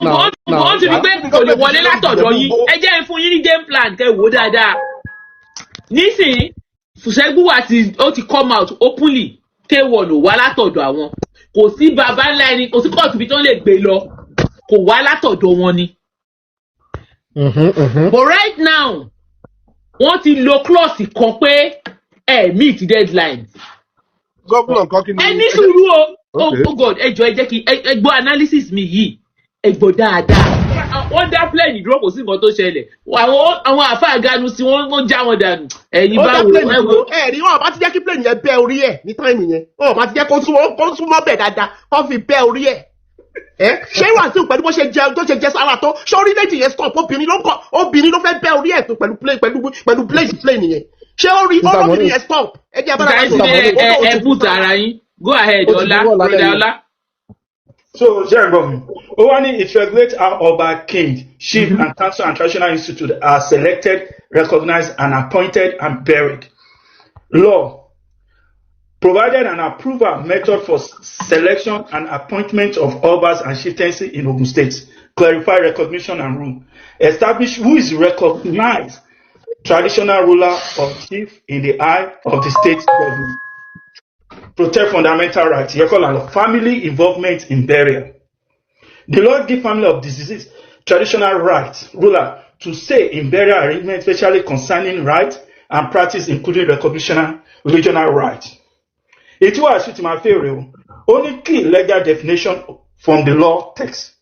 Wọ́n ti rí pé kò lè wọlé látọ̀dọ̀ yín. Ẹ jẹ́ fún yín ní game plan kẹ́ wò dáadáa. Nísìnyí, Fùsẹ́gbùwà ó ti come out openly. K1 ò wá látọ̀dọ̀ àwọn. Kò sí bàbá ńlá ẹni, kò sí kóòtù bí tó lè gbé lọ. Kò wá látọ̀dọ̀ wọn ni. But right now, wọ́n ti lo clause kan pé meet deadline. Gómìnà kan kí ni. Ẹ ní sùúrù o. Oh God, ẹ jọ̀ọ́ ẹ jẹ́ kí ẹ gbọ́ analysis mi yìí. Ẹ gbọ́ dáadáa. Wọ́n dá plane dúró kò sí nǹkan tó ṣẹlẹ̀. Àwọn àfáà ganu sí wọ́n já wọn dànù. Ẹ̀yin báwo ẹ wo. Rí wọn bá ti jẹ́ kí plane yẹn bẹ́ orí ẹ̀ ní táìmù yẹn. Wọn bá ti jẹ́ kó súnmọ́ bẹ̀ dáadáa. Wọ́n fi bẹ́ orí ẹ̀. Ṣé Wasiu pẹ̀lú bó ṣe jẹ sára tó? Ṣé orílẹ̀-èdè yẹn stop obìnrin ló fẹ́ bẹ́ orí ẹ̀ tó pẹ̀lú plane yẹn? Ṣé orílẹ̀-èdè yẹn stop? Ẹ jẹ́ abára ẹ put ara yín. Go ahead, Ola. So, Jeremy, Owani, it regulates how Oba, King, Chief, and Council and Traditional Institute are selected, recognized, and appointed and buried. Law provided an approval method for selection and appointment of Obas and chieftaincy in Ogun State. Clarify recognition and rule. Establish who is recognized traditional ruler or chief in the eye of the state government. Protect fundamental rights, family involvement in burial. The law gives family of deceased traditional rights, ruler, to say in burial arrangements, especially concerning rights and practice, including recognition regional rights. It was with my favorite, only key legal definition from the law text.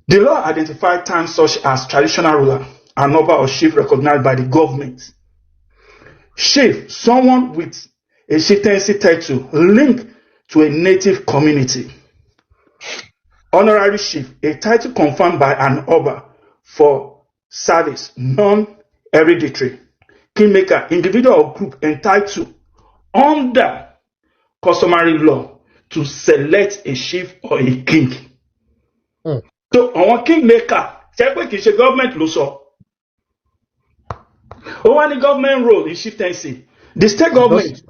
The law identified terms such as traditional ruler, a number of chief recognized by the government. Chief, someone with a chieftaincy title linked to a native community. Honorary chief, a title confirmed by an Oba for service, non-hereditary. Kingmaker, individual or group entitled under customary law to select a chief or a king. So, our kingmaker, the government ló sọ. Only government role in chieftaincy. The state government.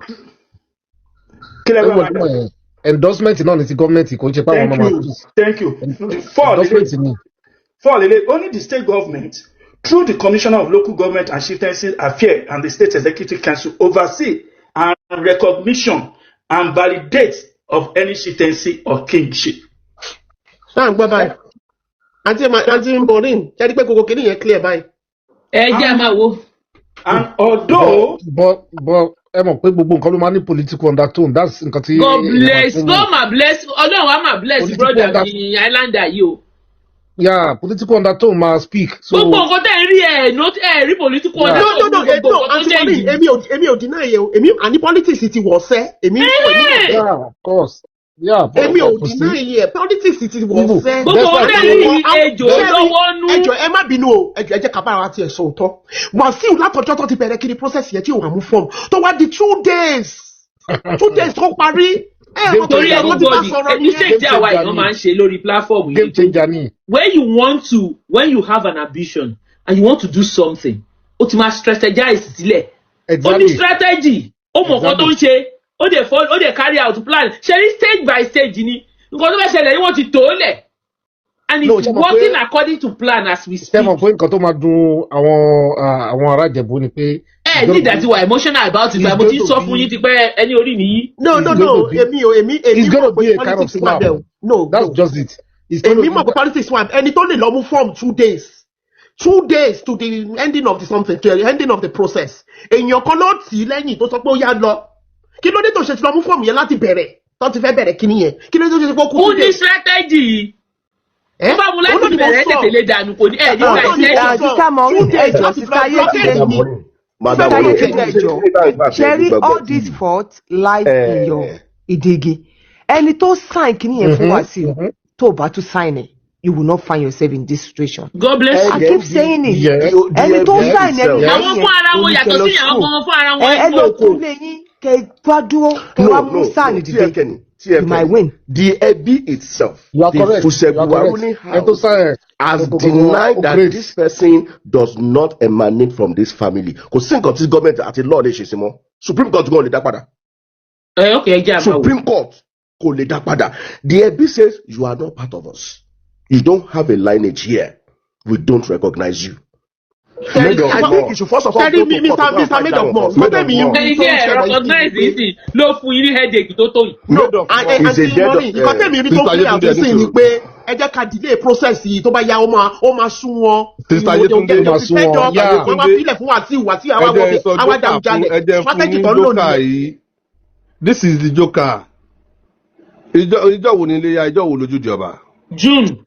Endorsement in the government. Thank you. Only the state government, through the Commissioner of Local Government and Chieftaincy Affairs and the State Executive Council, oversee and recognition and validate of any chieftaincy or kingship. Bye-bye. Auntie Maureen, clear bye. And although, but political undertone. That's God bless. God bless. Although I'm bless, brother. Islander, you. Yeah, political undertone must speak. So. Not every political undertone. No. Emi ò deny you. Emi politics it was say. Yeah, of course. Yeah, Emi ò deny you. Politics it was say. Ẹjọ́ ẹ má bínú o. Ẹ jẹ́ ká bá wa tiẹ̀ sọ òótọ́. Wasiu látọjọ́ tó ti bẹ̀rẹ̀ kiri process yẹn tí ó wà mú form. Tó wá di 2 days. 2 days tó parí. Torí everybody, mistake tí àwa èèyàn máa ń ṣe lórí platform yìí. When you have an ambition and you want to do something, o ti máa strategize sílẹ̀. O ní strategy. O mọ̀ nǹkan tó ń ṣe. O dey carry out plan. Ṣe ní stage by stage ni. Nǹkan tó fẹ́ ṣẹlẹ̀ yìí wọ́n ti tó lẹ̀. And it's working according to plan as we speak. Ṣé mo pé nǹkan tó máa dùn àwọn ará Ìjẹ̀bú ni pé. Need that you are emotional about it. Mo ti sọ fún yín ti pé ẹni orí nìyí. No. It's going to be a kind of slap. No, that's just it. Èmi mọ̀ pé politics wà. Ẹni tó lè lọ mú form 2 days. 2 days to the ending of the something, to the ending of the process. Èèyàn kan ló tì í lẹ́yìn tó sọ pé ó yá lọ. Kí ló dé tó ṣe ti lọ mú form yẹn láti bẹ̀rẹ̀? Tó ti fẹ́ bẹ̀rẹ̀ kíní yẹn. Kí ló dé tó ṣe pé ó kú 2 days? Ó ní strategy. Ó bá mu láti bẹ̀rẹ̀ tètè lè dànù kò ní ẹ̀ nígbà ìṣẹ́jú. Sísá Maureen ẹ̀jọ̀ sísá ayé kílẹ̀ Sherry, all these faults lie in your Idege. Ẹni tó sign kíní yẹn fún Wasiu tó bá tún sign it, you will not find yourself in this situation. God bless you. I keep saying it. Ẹni tó sign ẹni àwọn fún ara wọn yàtọ̀ sí àwọn fún ara wọn. Ẹ lọ kú lẹ́yìn kẹ wá dúró kẹ wá mú sign ìdíje. You might win. The Ebi itself, the Fusegbu has denied that this person does not emanate from this family. Because think of this government at the law, Supreme Court going to that. Okay, Supreme Court kò lè dá padà. The Ebi says you are not part of us. You don't have a lineage here. We don't recognize you. I think you should first of all go to Mr. Made of More. Recognize this. No fún yín headache tó tó yìí. No, and Mori, nǹkan tẹ́mi rí tó clear out sí ni pé ẹ jẹ́ ká delay process yìí tó bá yá ó máa sún wọn. Sister Yetunde máa sún wọn. Wọ́n máa filẹ̀ fún Wasiu àwọn Awujale. Strategy tó ń lò ní. This is the joker. Ìjọ wo ni ilé ya, ìjọ wo lójúde ọba? June.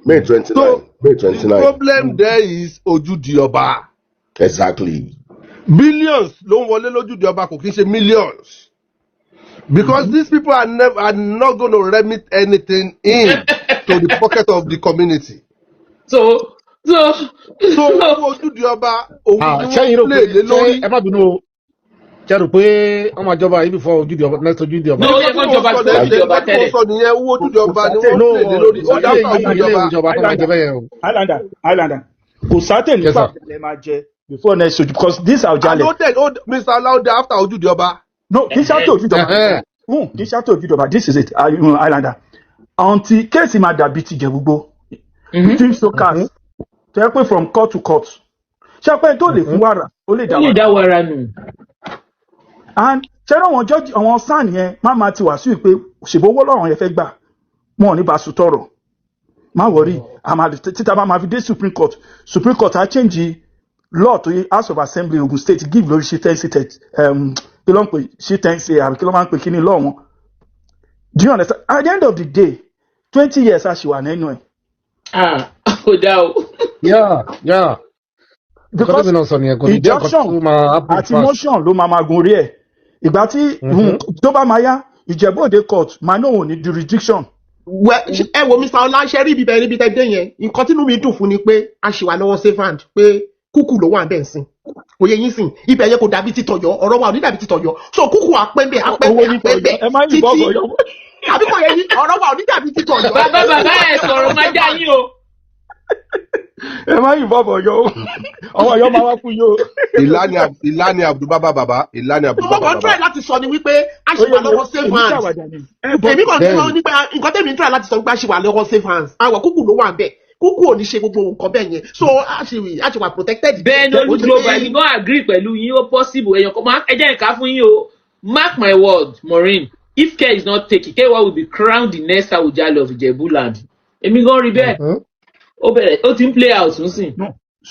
May 29. So, May 29. The problem there is ojúde ọba. Exactly. Billions ló ń wọlé lójúde ọba kò kí ń ṣe millions. Because these people are not going to remit anything in to the pocket of the community. So ojúde ọba òun ni wọ́n lè lé lórí. Ẹ má bínú jẹ́rù pé ọmọ ìjọba yìí before ojúde ọba next ojúde ọba. No, ẹ kọ́ ìjọba tẹ́lẹ̀. Sọ nìyẹn owó ojúde ọba ni wọ́n lè lé lórí. Ó dábàá ojúde ọba tó máa jẹ bẹ́ẹ̀ o. Islander. Kò certain nípa ìpínlẹ̀ máa jẹ before next week because this Awujale. Mr. Alaude after ojúde ọba. No, kì í ṣàtò ojúde ọba. Kì í ṣàtò ojúde ọba. This is it, Islander. Until kéèsì máa dàbí ti Ijebu. Team Sokas. Tẹ́ pé from court to court. Ṣé pé tó lè fún wàrà ó lè dá wàrà nù. And ṣẹ́rọ àwọn judge àwọn sáàn yẹn máa ti Wasiu pé ṣèbówó lọ́rọ̀ yẹn fẹ́ gbà wọn ò ní bá a sùtọ̀rọ̀ má wọrí títa bá máa fi dé Supreme Court á change law to House of Assembly Ogun State give lórí shitensi kí ló ń pè shitensi àbí kí ló máa ń pè kí ni law wọn. Do you understand? At the end of the day 20 years a ṣì wà nínú ẹ̀. Kò dá o. Yeah. Because injunction àti motion ló máa gun orí ẹ̀. Ìgbà tí tó bá máa yá Ijebu Òde court máa náà wò ní jurisdiction. Ẹ wo Mr. Ọlá ṣe rí ibibẹ̀ níbi tẹ́ dé yẹn nǹkan tínú mi dùn fún ni pé a ṣì wà lọ́wọ́ safe hand pé kúkú ló wà bẹ́ẹ̀ sìn kò yẹ yín sìn ibẹ̀ yẹn kò dàbí títọ̀yọ̀ ọ̀rọ̀ wa ò ní dàbí títọ̀yọ̀ so kúkú àpẹ́ńbẹ̀ títí àbí kò yẹ yín ọ̀rọ̀ wa ò ní dàbí títọ̀yọ̀. Bàbá ẹ̀ sọ̀rọ̀ máa já yín o. Ẹ má yìnbọn bọ̀ yọ ọmọ yọ máa wá fún yóò. Ìlànà Abdulbaba bàbá ìlànà Abdulbaba bàbá. Mo kàn try láti sọ ni wípé a ṣì wà lọ́wọ́ safe hands. Èmi kàn tí wọ́n ní pé nǹkan tẹ̀mí try láti sọ wípé a ṣì wà lọ́wọ́ safe hands. Àwọn kúkú ló wà bẹ́ẹ̀ kúkú ò ní ṣe gbogbo nǹkan bẹ́ẹ̀ yẹn so a ṣì wà protected. Bẹ́ẹ̀ ni olùglobal ni wọ́n agree pẹ̀lú yín ó possible èèyàn kan máa ẹ jẹ́ ìka fún yín o mark my word Maureen if care is not taken K1 will be crowned the next Awujale of Ijebu land. Èmi gan rí bẹ́ẹ̀. Ó ti ń play out nsìn.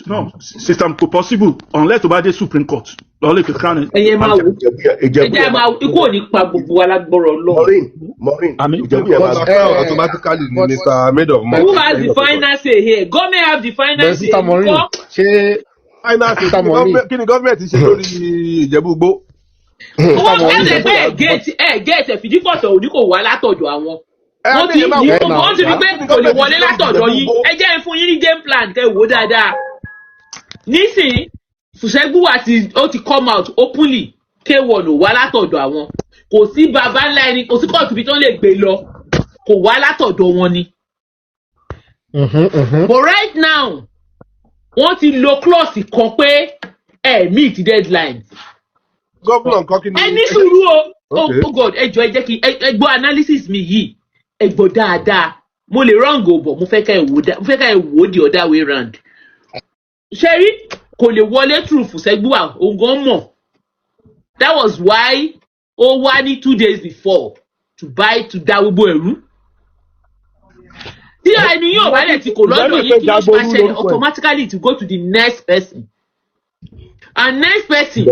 No system kò possible unless tó bá dé Supreme Court lọ́lẹ̀ kí crown. Ẹyẹ máa wò ẹjẹ máa ikú ò ní pa gbogbo alágbọ̀rọ̀ lọ. Maureen Ìjẹ̀bú yẹn máa automatically ní Mr. Made of More. Who has the final say here? Government have the final say. Sister Maureen ṣé final say kí ni gọ́ọ̀mẹ̀ntì ṣe lórí Ìjẹ̀bú Gbó? Wọ́n ṣe pé gẹ̀ẹ́tì fìdífọ̀tọ̀ òní kò wá látọ̀dọ̀ àwọn. Wọ́n ti rí pé kò lè wọlé látọ̀dọ̀ yín ẹ jẹ́ fún yín ní game plan kẹ́ wò dáadáa. Nísìnyí Fùsẹ́gbùwà ó ti come out openly K1 ò wá látọ̀dọ̀ àwọn kò sí bàbá ńlá ẹni kò sí kóòtù bí tó lè gbé lọ kò wá látọ̀dọ̀ wọn ni. But right now wọ́n ti lo clause kan pé meet deadline. Gómìnà nǹkan kí ni. Ẹ ní sùúrù o. Oh God ẹ jọ̀ọ́ ẹ jẹ́ kí ẹ gbọ́ analysis mi yìí ẹ gbọ́ dáadáa mo lè wrong o bọ̀ mo fẹ́ ká ẹ wò the other way round. Ṣẹ́rí kò lè wọlé through Fùsẹ́gbùwà ògán mọ̀ that was why ó wá ní 2 days before to dá gbogbo ẹ̀rú. Tí ẹni yóò bá lẹ̀ tí kò lọ́dọ̀ yìí kí ló máa ṣẹlẹ̀ automatically to go to the next person. And next person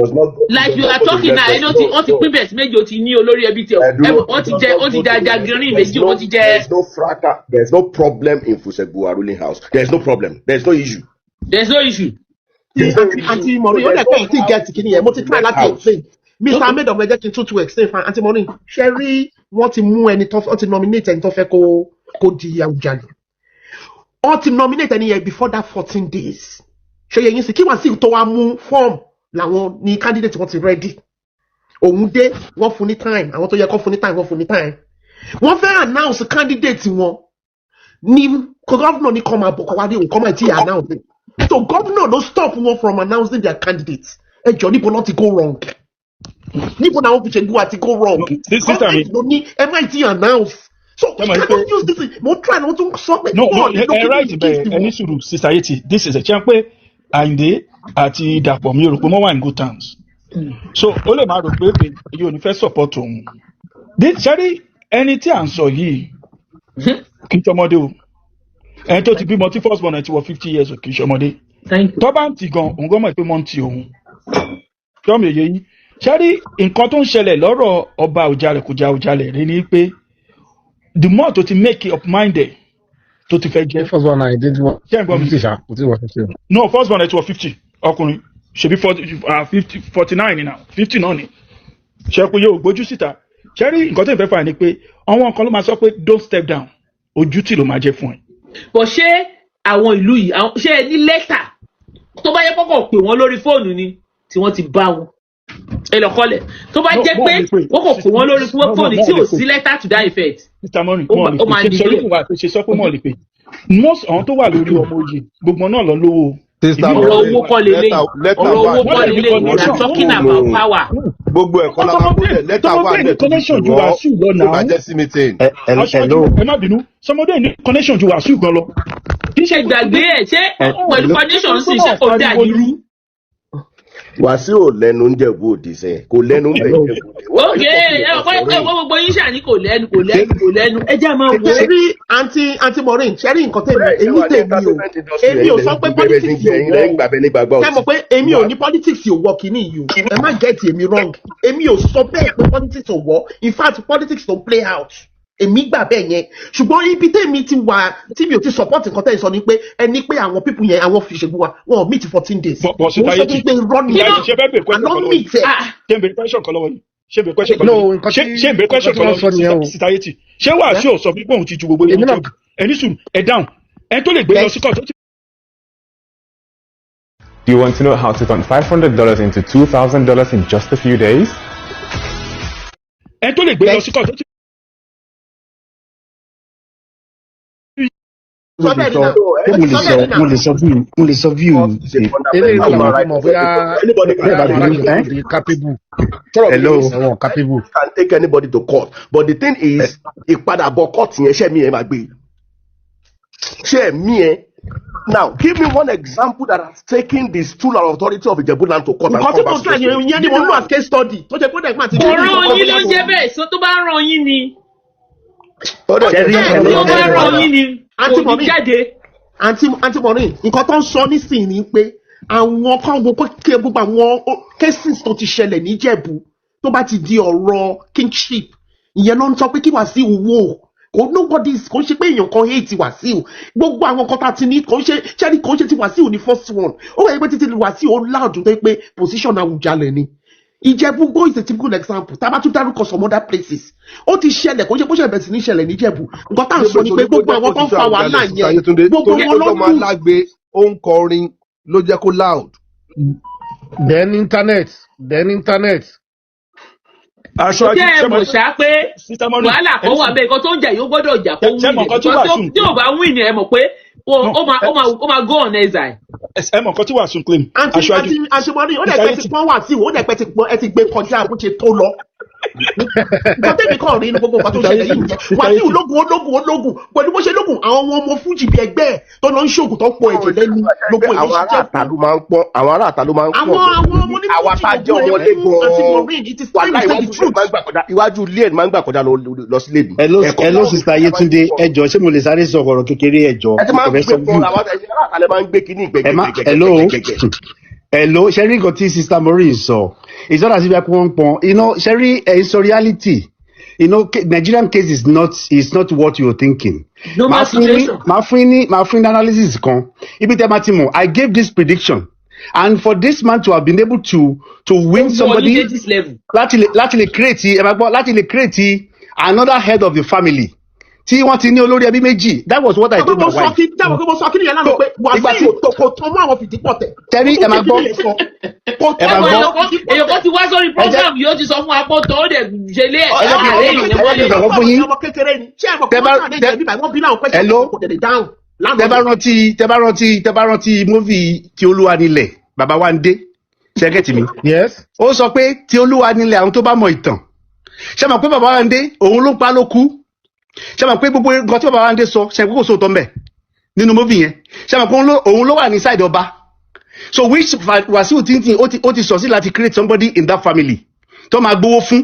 like you are talking now ẹni wọ́n ti pín bẹ̀rẹ̀ sí méjì ó ti ní olórí ẹbí tí wọ́n ti jẹ green méjì wọ́n ti jẹ. There is no problem in Fùsẹ́gbùwà ruling house. There is no problem. There is no issue. Aunty Maureen ó dẹ̀ pẹ́ tí gẹ̀ẹ́tì kìíní yẹn mo ti try láti explain. Mr. Made of More jẹ́ kí n tún explain fún Aunty Maureen. Ṣé rí wọ́n ti mú ẹni tó wọ́n ti nominate ẹni tó fẹ́ kó di Awujale. Wọ́n ti nominate ẹni yẹn before that 14 days. Ṣé yẹ yín sí kí wọ́n sì tó wá mú form làwọn ní candidate wọ́n ti ready. Òun dé wọ́n fún ní time àwọn tó yẹ kó fún ní time wọ́n fún ní time. Wọ́n fẹ́ announce candidate wọn ní governor ní kọ́ máa bọ̀ kọ́ wá dé nǹkan máa ti announce. So governor no stop wọn from announcing their candidates. Ẹ jọ níbo náà ti go wrong. níbo náà wọ́n fi ṣe àti go wrong. Government ló ní ẹ má ti announce. So I don't use this. Mo try no tún sọ pé. No, right bẹ́ẹ̀ ẹni sùúrù society this is a chance pé Ayinde àti Dàpọ̀ mi rò pé wọ́n wà in good terms. So ó lè máa rò pé èyí ò ní fẹ́ support òun. Ṣẹ́rí ẹni tí à ń sọ yìí kì í ṣọmọdé o. Ẹni tó ti bímọ tí first born ẹ̀ ti wọ 50 years o kì í ṣọmọdé. Tó bá ń tì gan òun gan mọ̀ pé wọ́n ń tì òun. Tọ́mù èyí yín. Ṣẹ́rí nǹkan tó ń ṣẹlẹ̀ lọ́rọ̀ ọba Awujale kò já Awujale rí ni pé the more to make up mind there to fẹ́ jẹ́. First one I did 50 ṣá. No, first one it was 50 ọkùnrin ṣebí 49 now 50 náà ni. Ṣé pé yóò gbójú síta. Ṣé rí nǹkan tó ń fẹ́ fà ní pé àwọn nǹkan ló máa sọ pé don't step down ojú tí ló máa jẹ́ fún ẹ. Bọ̀ ṣé àwọn ìlú yìí ṣé ẹ ní lẹ́tà tó bá yẹ kọ́kọ́ pè wọ́n lórí fóònù ni tí wọ́n ti bá wọn. Ẹ lọ kọ́lẹ̀ tó bá jẹ́ pé wọ́n kò pè wọ́n lórí fóònù tí ò sí lẹ́tà to that effect. Mr. Money ó máa ní ilé ṣe sọ pé mọ̀ lè pè. Most àwọn tó wà lórí ọmọ òye gbogbo náà lọ lówó. Ọ̀rọ̀ owó kọ́ lélẹ̀ ọ̀rọ̀ owó kọ́ lélẹ̀ we are talking about power. Gbogbo ẹ̀kọ́ la máa kó lẹ̀ lẹ́tà wà lẹ̀ tó bá jẹ́ sí meeting. Ẹ má bínú sọmọdé ní connection ju Wasiu gan lọ. Kì í ṣe gbàgbé ẹ̀ ṣé pẹ̀lú connection sì ṣe kò dà irú. Wasiu ò lẹ́nu ń Jẹ̀bú Òde sẹ́ kò lẹ́nu ń bẹ̀ Jẹ̀bú Òde. Ok ẹ gbogbo yín ṣàní kò lẹ́nu ẹ jẹ́ máa wọ. Ṣẹ́rí anti Maureen ṣẹ́rí nǹkan èmi ò sọ pé politics yóò wọ́ ṣẹ́ mọ̀ pé èmi ò ní politics yóò wọ́ kìíní yìí o ẹ má get èmi wrong èmi ò sọ bẹ́ẹ̀ pé politics yóò wọ́ in fact politics don play out. Èmi gbà bẹ́ẹ̀ yẹn ṣùgbọ́n ibi tèmi ti wà tí mi ò ti support nǹkan tẹ́ ẹ sọ ni pé ẹni pé àwọn people yẹn àwọn fi ṣègbè wa wọn ò meet 14 days. Mo sọ pé run ni àná meet ẹ. Ṣé n bèrè question kan lọ́wọ́ yìí? Ṣé n bèrè question kan lọ́wọ́ yìí? Society. Ṣé Wasiu ò sọ pé òun ti ju gbogbo ìlú tó ẹni sùn ẹ dáhùn ẹ tó lè gbé lọ sí court. Do you want to know how to turn $500 into $2,000 in just a few days? Ẹ tó lè gbé lọ sí court. Mo lè sọ view. Hello. Can take anybody to court, but the thing is, ìpadàbọ̀ court yẹn ṣé mi ẹ máa gbé. Ṣé mi ẹ. Now, give me one example that has taken the stool and authority of Ijebu land to court and come back to the court. Ìyẹn ni mo ń lo as case study. Tó jẹ́ pé ó dẹ̀ máa ti. Ọ̀rọ̀ yín ló ń jẹ́ bẹ́ẹ̀ sọ tó bá ràn yín ni. Anti Maureen nǹkan tó ń sọ nísìnyí ni pé àwọn kan gbogbo àwọn cases tó ti ṣẹlẹ̀ ní Ìjẹ̀bú tó bá ti di ọ̀rọ̀ kingship ìyẹn ló ń sọ pé kí Wasiu wò kò ṣe pé èèyàn kan hate Wasiu gbogbo àwọn kan tá ti ní kò ṣe ti Wasiu ní first one ó wẹ̀ pé títí Wasiu ó loud tó pé position Awujale ni. Ijebu go is a typical example. Tá bá tún dárúkọ some other places. Ó ti ṣẹlẹ̀ kò ṣe bó ṣe bẹ̀rẹ̀ sí ní ṣẹlẹ̀ ní Ijebu. Nǹkan tá à ń sọ ni pé gbogbo àwọn tó ń fa wàhálà yẹn gbogbo wọn ló máa lágbe ó ń kọrin ló jẹ́ kó loud. Then internet. Aṣọ àti mọ̀ ṣá pé wàhálà kan wà bẹ́ẹ̀ kan tó ń jà yóò gbọ́dọ̀ jà kó win tí ò bá win ẹ mọ̀ pé ó máa go on exile. Ẹ mọ̀ nǹkan tí Wasiu claim. Àǹtí Maureen ó dẹ̀ pẹ́ ti pọ́n Wasiu ó dẹ̀ pẹ́ ti pọ́n ẹ ti gbé kọjá bó ṣe tó lọ. Nǹkan tẹ́mi kàn rí inú gbogbo nǹkan tó ṣẹlẹ̀ yìí nìyẹn. Wasiu ológun pẹ̀lú bó ṣe lógun àwọn ọmọ fújì bíi ẹgbẹ́ ẹ̀ tó lọ ń ṣoògùn tó pọ̀ ẹ̀jẹ̀ lẹ́nu gbogbo èyí ṣe jẹ́. Àwọn ará àtàlù máa ń pọ̀. Àwọn ọmọ ní fújì gbogbo ẹ̀ fún Àǹtí Maureen it is time to say the truth. Iwájú ilé ẹ̀ máa ń gbà kọjá lọ sílé mi. Hello Sister Yetunde ẹjọ́ ṣé mo lè sáré sọ ọ̀rọ̀ kékeré ẹjọ́. Ẹ ti máa ń gbé fún àwọn àtàlẹ́ máa ń gbé kíní ìgbẹ́gẹ́gẹ́gẹ́. Hello, Sherry got Sister Maureen so. It's not as if I won't pon. You know, Sherry, it's a reality. You know, Nigerian case is not what you're thinking. No my situation. My friend analysis con. I gave this prediction. And for this man to have been able to win somebody, láti create another head of the family. Tí wọ́n ti ní olórí ẹbí méjì, that was what I told my wife. Dáwọ̀ pé mo sọ kí nìyẹn lánàá pé Wasiu kò tó mú àwọn fìdí pọ̀ tẹ̀. Tẹ́rí ẹ máa gbọ́. Èèyàn kan ti wá sórí program yóò ti sọ fún apọ̀ tó ó dẹ̀ ṣe lé ọmọ kékeré ni. Ṣé ẹ̀mọ̀ kọ́ máa ń dẹ̀ bíbá wọ́n bí láwọn pẹ́sẹ̀ kò tẹ̀lé dáhùn. Tẹ́ bá rántí movie tí Olúwa nílẹ̀, Bàbá Wándé. Ṣé get me? Yes. Ó sọ pé tí Olúwa nílẹ̀ àwọn tó bá mọ ìtàn. Ṣé mọ̀ pé bàbá Ayinde òun ló pa ló kú? Ṣé mọ̀ pé gbogbo nǹkan tí bàbá Ayinde sọ ṣe kókò sóòótọ́ mbẹ̀ nínú movie yẹn? Ṣé mọ̀ pé òun ló wà ní side ọba? So which Wasiu thinking ó ti sọ sí láti create somebody in that family tó máa gbowó fún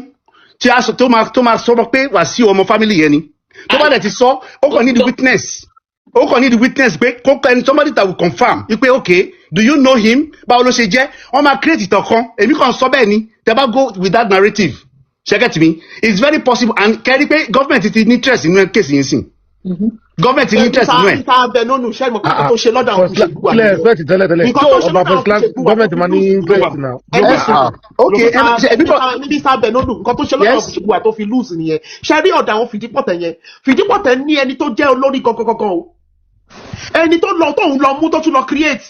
tó máa sọ pé Wasiu ọmọ family yẹn ni. Tó bá dẹ̀ ti sọ ó kàn need witness. Ó kàn need witness pé kó kẹ́ni somebody that will confirm pé okay, do you know him? Báwo ló ṣe jẹ́? Wọ́n máa create ìtàn kan. Èmi kàn sọ bẹ́ẹ̀ ni. Tẹ́ bá go with that narrative. Ṣé get me? It's very possible and kẹ́rí pé government ti ní interest nínú case yẹn sìn. Government ti ní interest nínú ẹ̀. Mr. Benonu ṣe mọ̀ pé tó ṣe lọ́dọ̀ àwọn òṣèlú wa. Tẹ́lẹ̀. Government máa ní interest now. Okay, Mr. Benonu nǹkan tó ṣe lọ́dọ̀ àwọn òṣèlú wa tó fi lose nìyẹn. Ṣé rí ọ̀dọ̀ àwọn Fìdípọ̀tẹ̀ yẹn? Fìdípọ̀tẹ̀ ní ẹni tó jẹ́ olórí gangan o. Ẹni tó lọ tóun lọ mú tó tún lọ create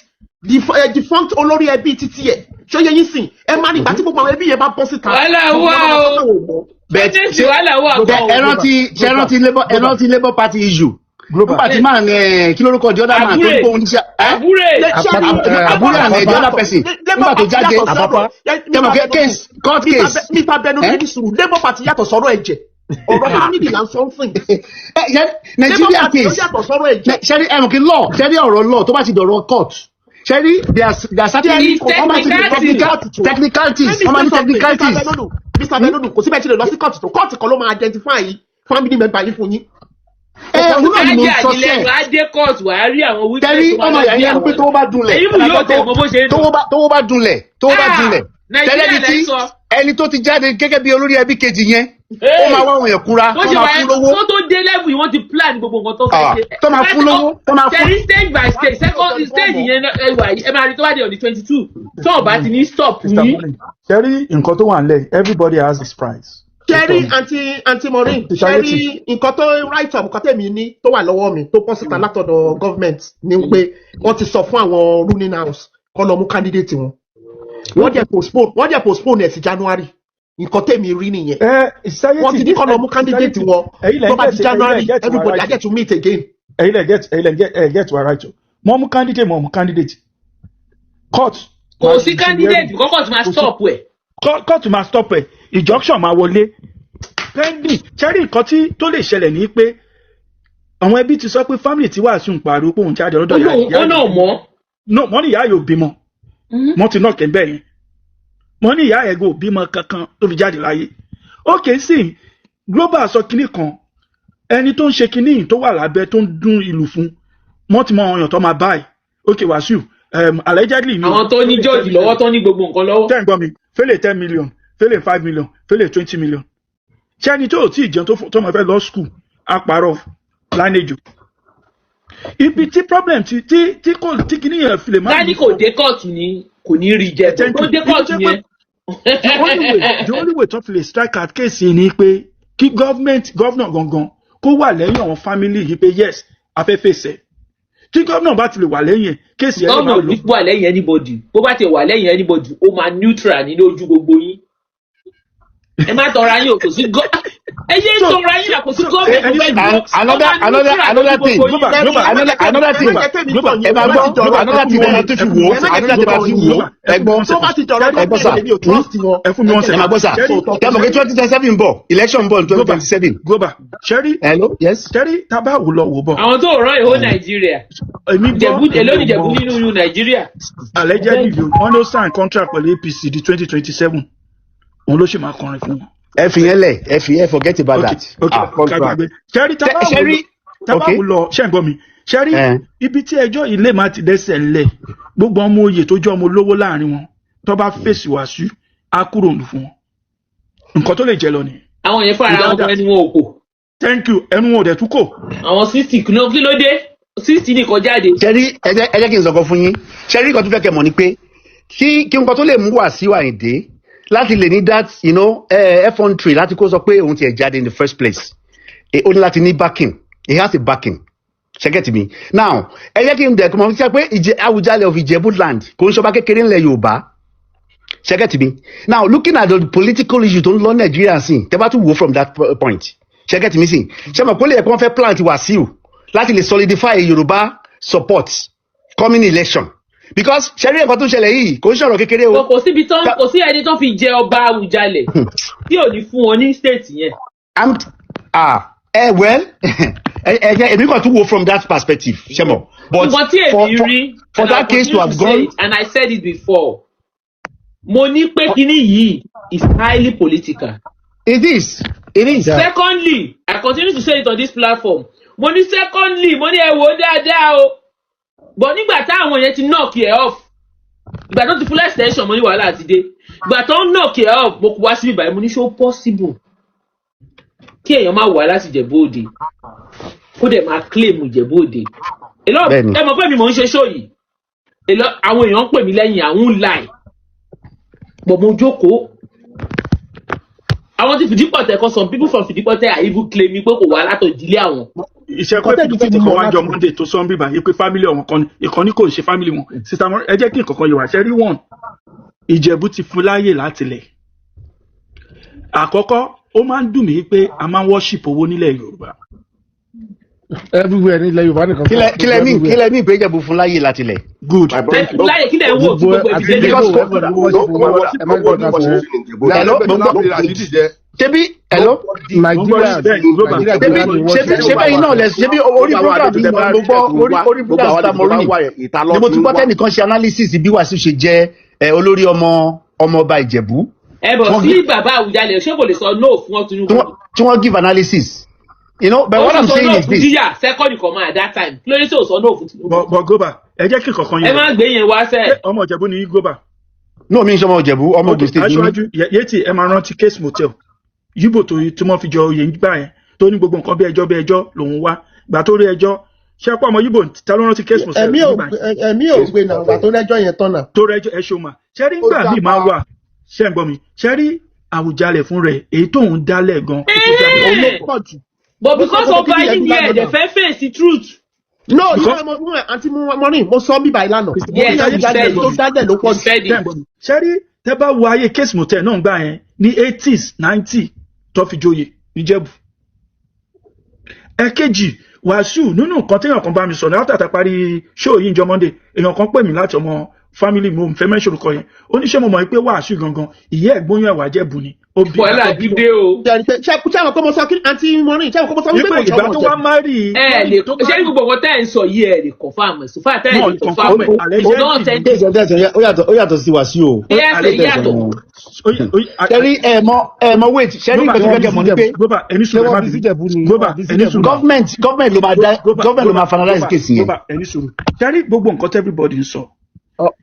defunct olórí ẹbí títí ẹ̀. Ṣé yẹ yín sìn? Ẹ máa nígbà tí gbogbo àwọn ẹbí yẹn bá bọ́ síta. Wàhálà wà o. Ẹrántí Labour Party issue. Nígbà tí máa ní kí lórúkọ the other man tó ń kó oníṣẹ́ àbúrò àná the other person nígbà tó jáde tẹmọ case court case. Mr. Benonu ẹni sùúrù Labour Party yàtọ̀ sọ̀rọ̀ ẹ̀jẹ̀. Ọ̀rọ̀ family là ń sọ fún. Nigeria case ṣẹ́rí ẹ̀mọ̀kí law ṣẹ́rí ọ̀rọ̀ law tó bá ti dọ̀rọ̀ court. Ṣẹ́rí there are certain technicalities. Mr. Benonu kò síbẹ̀ tí lè lọ sí court tó court kan ló máa identify family member yìí fún yín. Òun náà ni mo sọ sẹ́ẹ̀. Adé court wà á rí àwọn witness. Tẹ́rí ọmọ ìyá yẹn pé tówó bá dunlẹ̀. Tówó bá dunlẹ̀. Tẹ́lẹ̀ ẹni tó ti jáde gẹ́gẹ́ bí olórí ẹbí kejì yẹn. Ó máa wá àwọn èèyàn kúra. Wọ́n máa fún lówó. Wọ́n tó dé level yìí wọ́n ti plan gbogbo nǹkan tó fẹ́ ṣe. Tó máa fún lówó. Tẹ̀rí stage by stage second stage yẹn ẹ máa rí tó wá dé on the 22. Tó o bá ti ní stop ní. Tẹ́rí nǹkan tó wà nílẹ̀ everybody has his price. Ṣẹ́rí anti Maureen ṣẹ́rí nǹkan tó right up nǹkan tẹ̀mí ní tó wà lọ́wọ́ mi tó pọ́ síta látọ̀dọ̀ government ni pé wọ́n ti sọ fún àwọn ruling house kọ́ lọ mú candidate wọn. Wọ́n jẹ́ postpone ẹ̀ sí January. Nǹkan tẹ̀mí rí nìyẹn. Wọ́n ti ní kọ́ lọ mú candidate wọn tó bá di January everybody I get to meet again. Ẹ̀yin lẹ̀ get to a right. Mo mú candidate. Court. Kò sí candidate kọ́kọ́ tí máa stop ẹ̀. Court máa stop ẹ̀. Injunction máa wọlé. Pending. Ṣẹ́rí nǹkan tó lè ṣẹlẹ̀ ní pé àwọn ẹbí ti sọ pé family ti Wasiu ń pariwo pé òun jáde lọ́dọ̀ ìyá ìyá. Ó náà mọ́. Wọ́n ní ìyá yóò bímọ. Wọ́n ti náà kẹ́ńbẹ́ yẹn. Wọ́n ní ìyá ẹ̀gọ́ bímọ kankan tó fi jáde láyé. Okay, sí global sọ kinní kan ẹni tó ń ṣe kinní yìí tó wà lábẹ́ tó ń dún ìlú fún wọ́n ti mọ ọyàn tó máa báyìí. Okay, Wasiu allegedly ni. Àwọn tó ní jọ́ọ̀jì lọ́wọ́ tó ní gbogbo nǹkan lọ́wọ́. Tẹ́ ń gbọ́ mi fẹ́lẹ̀ 10 million fẹ́lẹ̀ 5 million fẹ́lẹ̀ 20 million. Ṣé ẹni tó tí ì jẹun tó máa fẹ́ lọ school àpárọ̀ lánàjò. Ibi tí problem tí kinní yẹn fi lè máa. Dání kò dé kóòtù ni kò ní rí jẹ tó dé kóòtù yẹn. The only way tó fi lè strike at case ni pé kí governor gangan kó wà lẹ́yìn àwọn family yìí pé yes afẹ́fẹ́sẹ̀. Tí governor bá ti lè wà lẹ́yìn case yẹn. Governor ní wà lẹ́yìn anybody bó bá ti wà lẹ́yìn anybody ó máa neutral ní ojú gbogbo yín. Ẹ má tọra yín o kò sí ẹ yé tọra yín kò sí government. Another thing ẹ bá gbọ́ another thing ẹ tó fi wò another thing bá fi wò ẹgbọ́n tó bá ti dọ̀rọ̀ ẹgbẹ́ sà ẹ fún mi wọn sẹ. ẹ máa gbọ́ sà kẹ́mọ̀ pé 2027 bọ̀ election bọ̀ 2027. Global ṣẹ́rí hello yes. ṣẹ́rí tábà wò lọ wò bọ̀. Àwọn tó rán ìhó Nàìjíríà èló ni Ìjẹ̀bú nínú Nàìjíríà. Allegedly wọ́n ló sign contract pẹ̀lú APC di 2027 òun ló ṣe máa kọrin fún wọn. Ẹ fi yẹn forget about that. Ṣẹ́rí tábà wò lọ ṣẹ́ ń gbọ́ mi ṣẹ́rí ibi tí ẹjọ́ ilé máa ti dẹ́sẹ̀ lẹ̀ gbogbo ọmọ oyè tó jẹ́ ọmọ olówó láàrin wọn tó bá fèsì Wasiu á kúrò nù fún wọn nǹkan tó lè jẹ lọ ni. Àwọn yẹn fara wọn ẹni wọn ò kò. Thank you ẹnu wọn ò dẹ̀ tún kò. Àwọn 60 kí ló dé 60 nìkan jáde. Ṣẹ́rí ẹ jẹ́ kí n sọ̀kan fún yín ṣẹ́rí nǹkan tó fẹ́ kẹ́ mọ̀ ni pé kí nǹkan tó lè mú Wasiu Ayinde láti lè ní that effrontery láti kó sọ pé òun ti ẹ̀ jáde in the first place ó ní láti ní backing he has a backing ṣẹ́gẹ́tì mi now ẹ jẹ́ kí n dẹ̀ kọ́mọ sí pé Awujale of Ijebu land kò ń ṣọba kékeré ńlẹ̀ Yorùbá ṣẹ́gẹ́tì mi now looking at the political issue tó ń lọ Nàìjíríà sí tẹ́ bá tún wò from that point ṣẹ́gẹ́tì mi sí ṣé mo kó lè kó fẹ́ plant Wasiu láti lè solidify Yorùbá support coming election because ṣẹ́rí nǹkan tó ṣẹlẹ̀ yìí kò ń ṣọ̀rọ̀ kékeré o. kò síbi tán kò sí ẹni tó fi jẹ ọba Awùjalẹ̀ tí ò ní fún wọn ní state yẹn. Well èmi kàn tún wo from that perspective ṣe mọ̀ but for that case to have gone and I said it before mo ní pé kíní yìí is highly political. It is. Secondly, I continue to say it on this platform. Mo ní ẹ wò dáadáa o. But nígbà táwọn yẹn ti knock it off. Ìgbà tó ti full extension mo ní wàhálà àti dé. Ìgbà tó ń knock it off mo kú wá síbí báyìí mo ní ṣó possible. Kí èèyàn máa wà láti Ìjẹ̀bú Òde. Kó dẹ̀ máa claim Ìjẹ̀bú Òde. Ẹ mọ̀ pé mi mò ń ṣe show yìí. Àwọn èèyàn ń pè mí lẹ́yìn àwọn lie. But mo jókòó. Àwọn ti Fìdípọ̀tẹ̀ kan some people from Fìdípọ̀tẹ̀ are even claiming pé kò wá látọ̀ ìdílé àwọn. Iṣẹ́ pé Fìdípọ̀tẹ̀ kan wájọ Monday tó sọ ń bíbá yìí pé family ọ̀hún kan ìkànnì kò ṣe family wọn. Sister Mọ́rí ẹ jẹ́ kí nǹkan kan yẹ wá ṣe rí wọn. Ìjẹ̀bú ti fún láyè látilẹ̀. Àkọ́kọ́ ó máa ń dùn mí pé a máa ń worship owó nílẹ̀ Yorùbá. Everywhere nílẹ̀ Yorùbá nìkan. Kílẹ̀ mí ìpè Ìjẹ̀bú fún láyè látilẹ̀. Good. Láyè kílẹ̀ wò tí gbogbo ìdílé. Ṣebí hello Nàìjíríà ṣebí iná lẹ ṣebí orí program yìí orí program Sitamori ni mo tún gbọ́ tẹ́nìkan ṣe analysis bí Wasiu ṣe jẹ́ olórí ọmọọba Ìjẹ̀bú. Bọ̀ sí bàbá Awùjalẹ̀ ṣé kò lè sọ no fún ọ Tinubu. Tí wọ́n give analysis. You know, but what I'm saying is this. Second command at that time. Clearly so no fún Tinubu. But Goba, ẹ jẹ́ kí nǹkan kan yẹn. Ẹ má gbé yẹn wá sẹ́. Ọmọ Ìjẹ̀bú ni Goba. No, mi ń ṣe ọmọ Ìjẹ̀bú, ọmọ Ogun State ni. Aṣáájú Yétì ẹ máa rántí case motel. Yíbò tí wọ́n fi jọ oyè gbà yẹn tó ní gbogbo nǹkan bí ẹjọ́ lòun wá. Gbà tó rí ẹjọ́ ṣé pọ̀ ọmọ Yíbò ta ló rántí case motel. Ẹ̀mí ò gbé náà gbà tó rẹ́jọ́ yẹn tán náà. Tó rẹ́jọ́ ẹ ṣo mà. Ṣé rí nígbà míì máa wà ṣé ń gbọ́ mi? Ṣé rí Awùjalẹ̀ fún rẹ̀ èyí tóun dálẹ̀ gan. But because of buying here, the fair face the truth. No, Auntie Money, mo sọ mi by lánàá. Yes, tó dálẹ̀ ló pọ̀ jù. Ṣé rí tẹ́ bá wo ayé case motel náà gbà yẹn ní 80s 90 tó fi joyè níjẹ̀bú. Ẹ̀kejì Wasiu nínú nǹkan téèyàn kan bá mi sọ ní látàtà parí show yìí níjọ́ Monday èèyàn kan pè mí láti ọmọ family mo fẹ́ mention orúkọ yẹn ó ní ṣé mo mọ̀ pé Wasiu gangan ìyá ẹ̀gbóyún ẹ̀wà Jẹ̀bú ni. Wàhálà dídé o. Ṣé àwọn kọ́mọ sọ kí Auntie Money ṣé àwọn kọ́mọ sọ wípé kò ìgbà tó wá márì. Ṣé gbogbo ọkọ tẹ́ ẹ̀ ń sọ yìí ẹ̀ lè confirm ẹ̀ sọ́fà tẹ́ ẹ̀ lè confirm ẹ̀. Ó yàtọ̀ sí Wasiu o. Yàtọ̀. Ṣẹ́rí ẹ̀mọ wait ṣẹ́rí ìgbà tó gẹ́gẹ́ mọ̀ ní pé government ló máa finalize case yẹn. Ṣẹ́rí gbogbo nǹkan tí everybody ń sọ.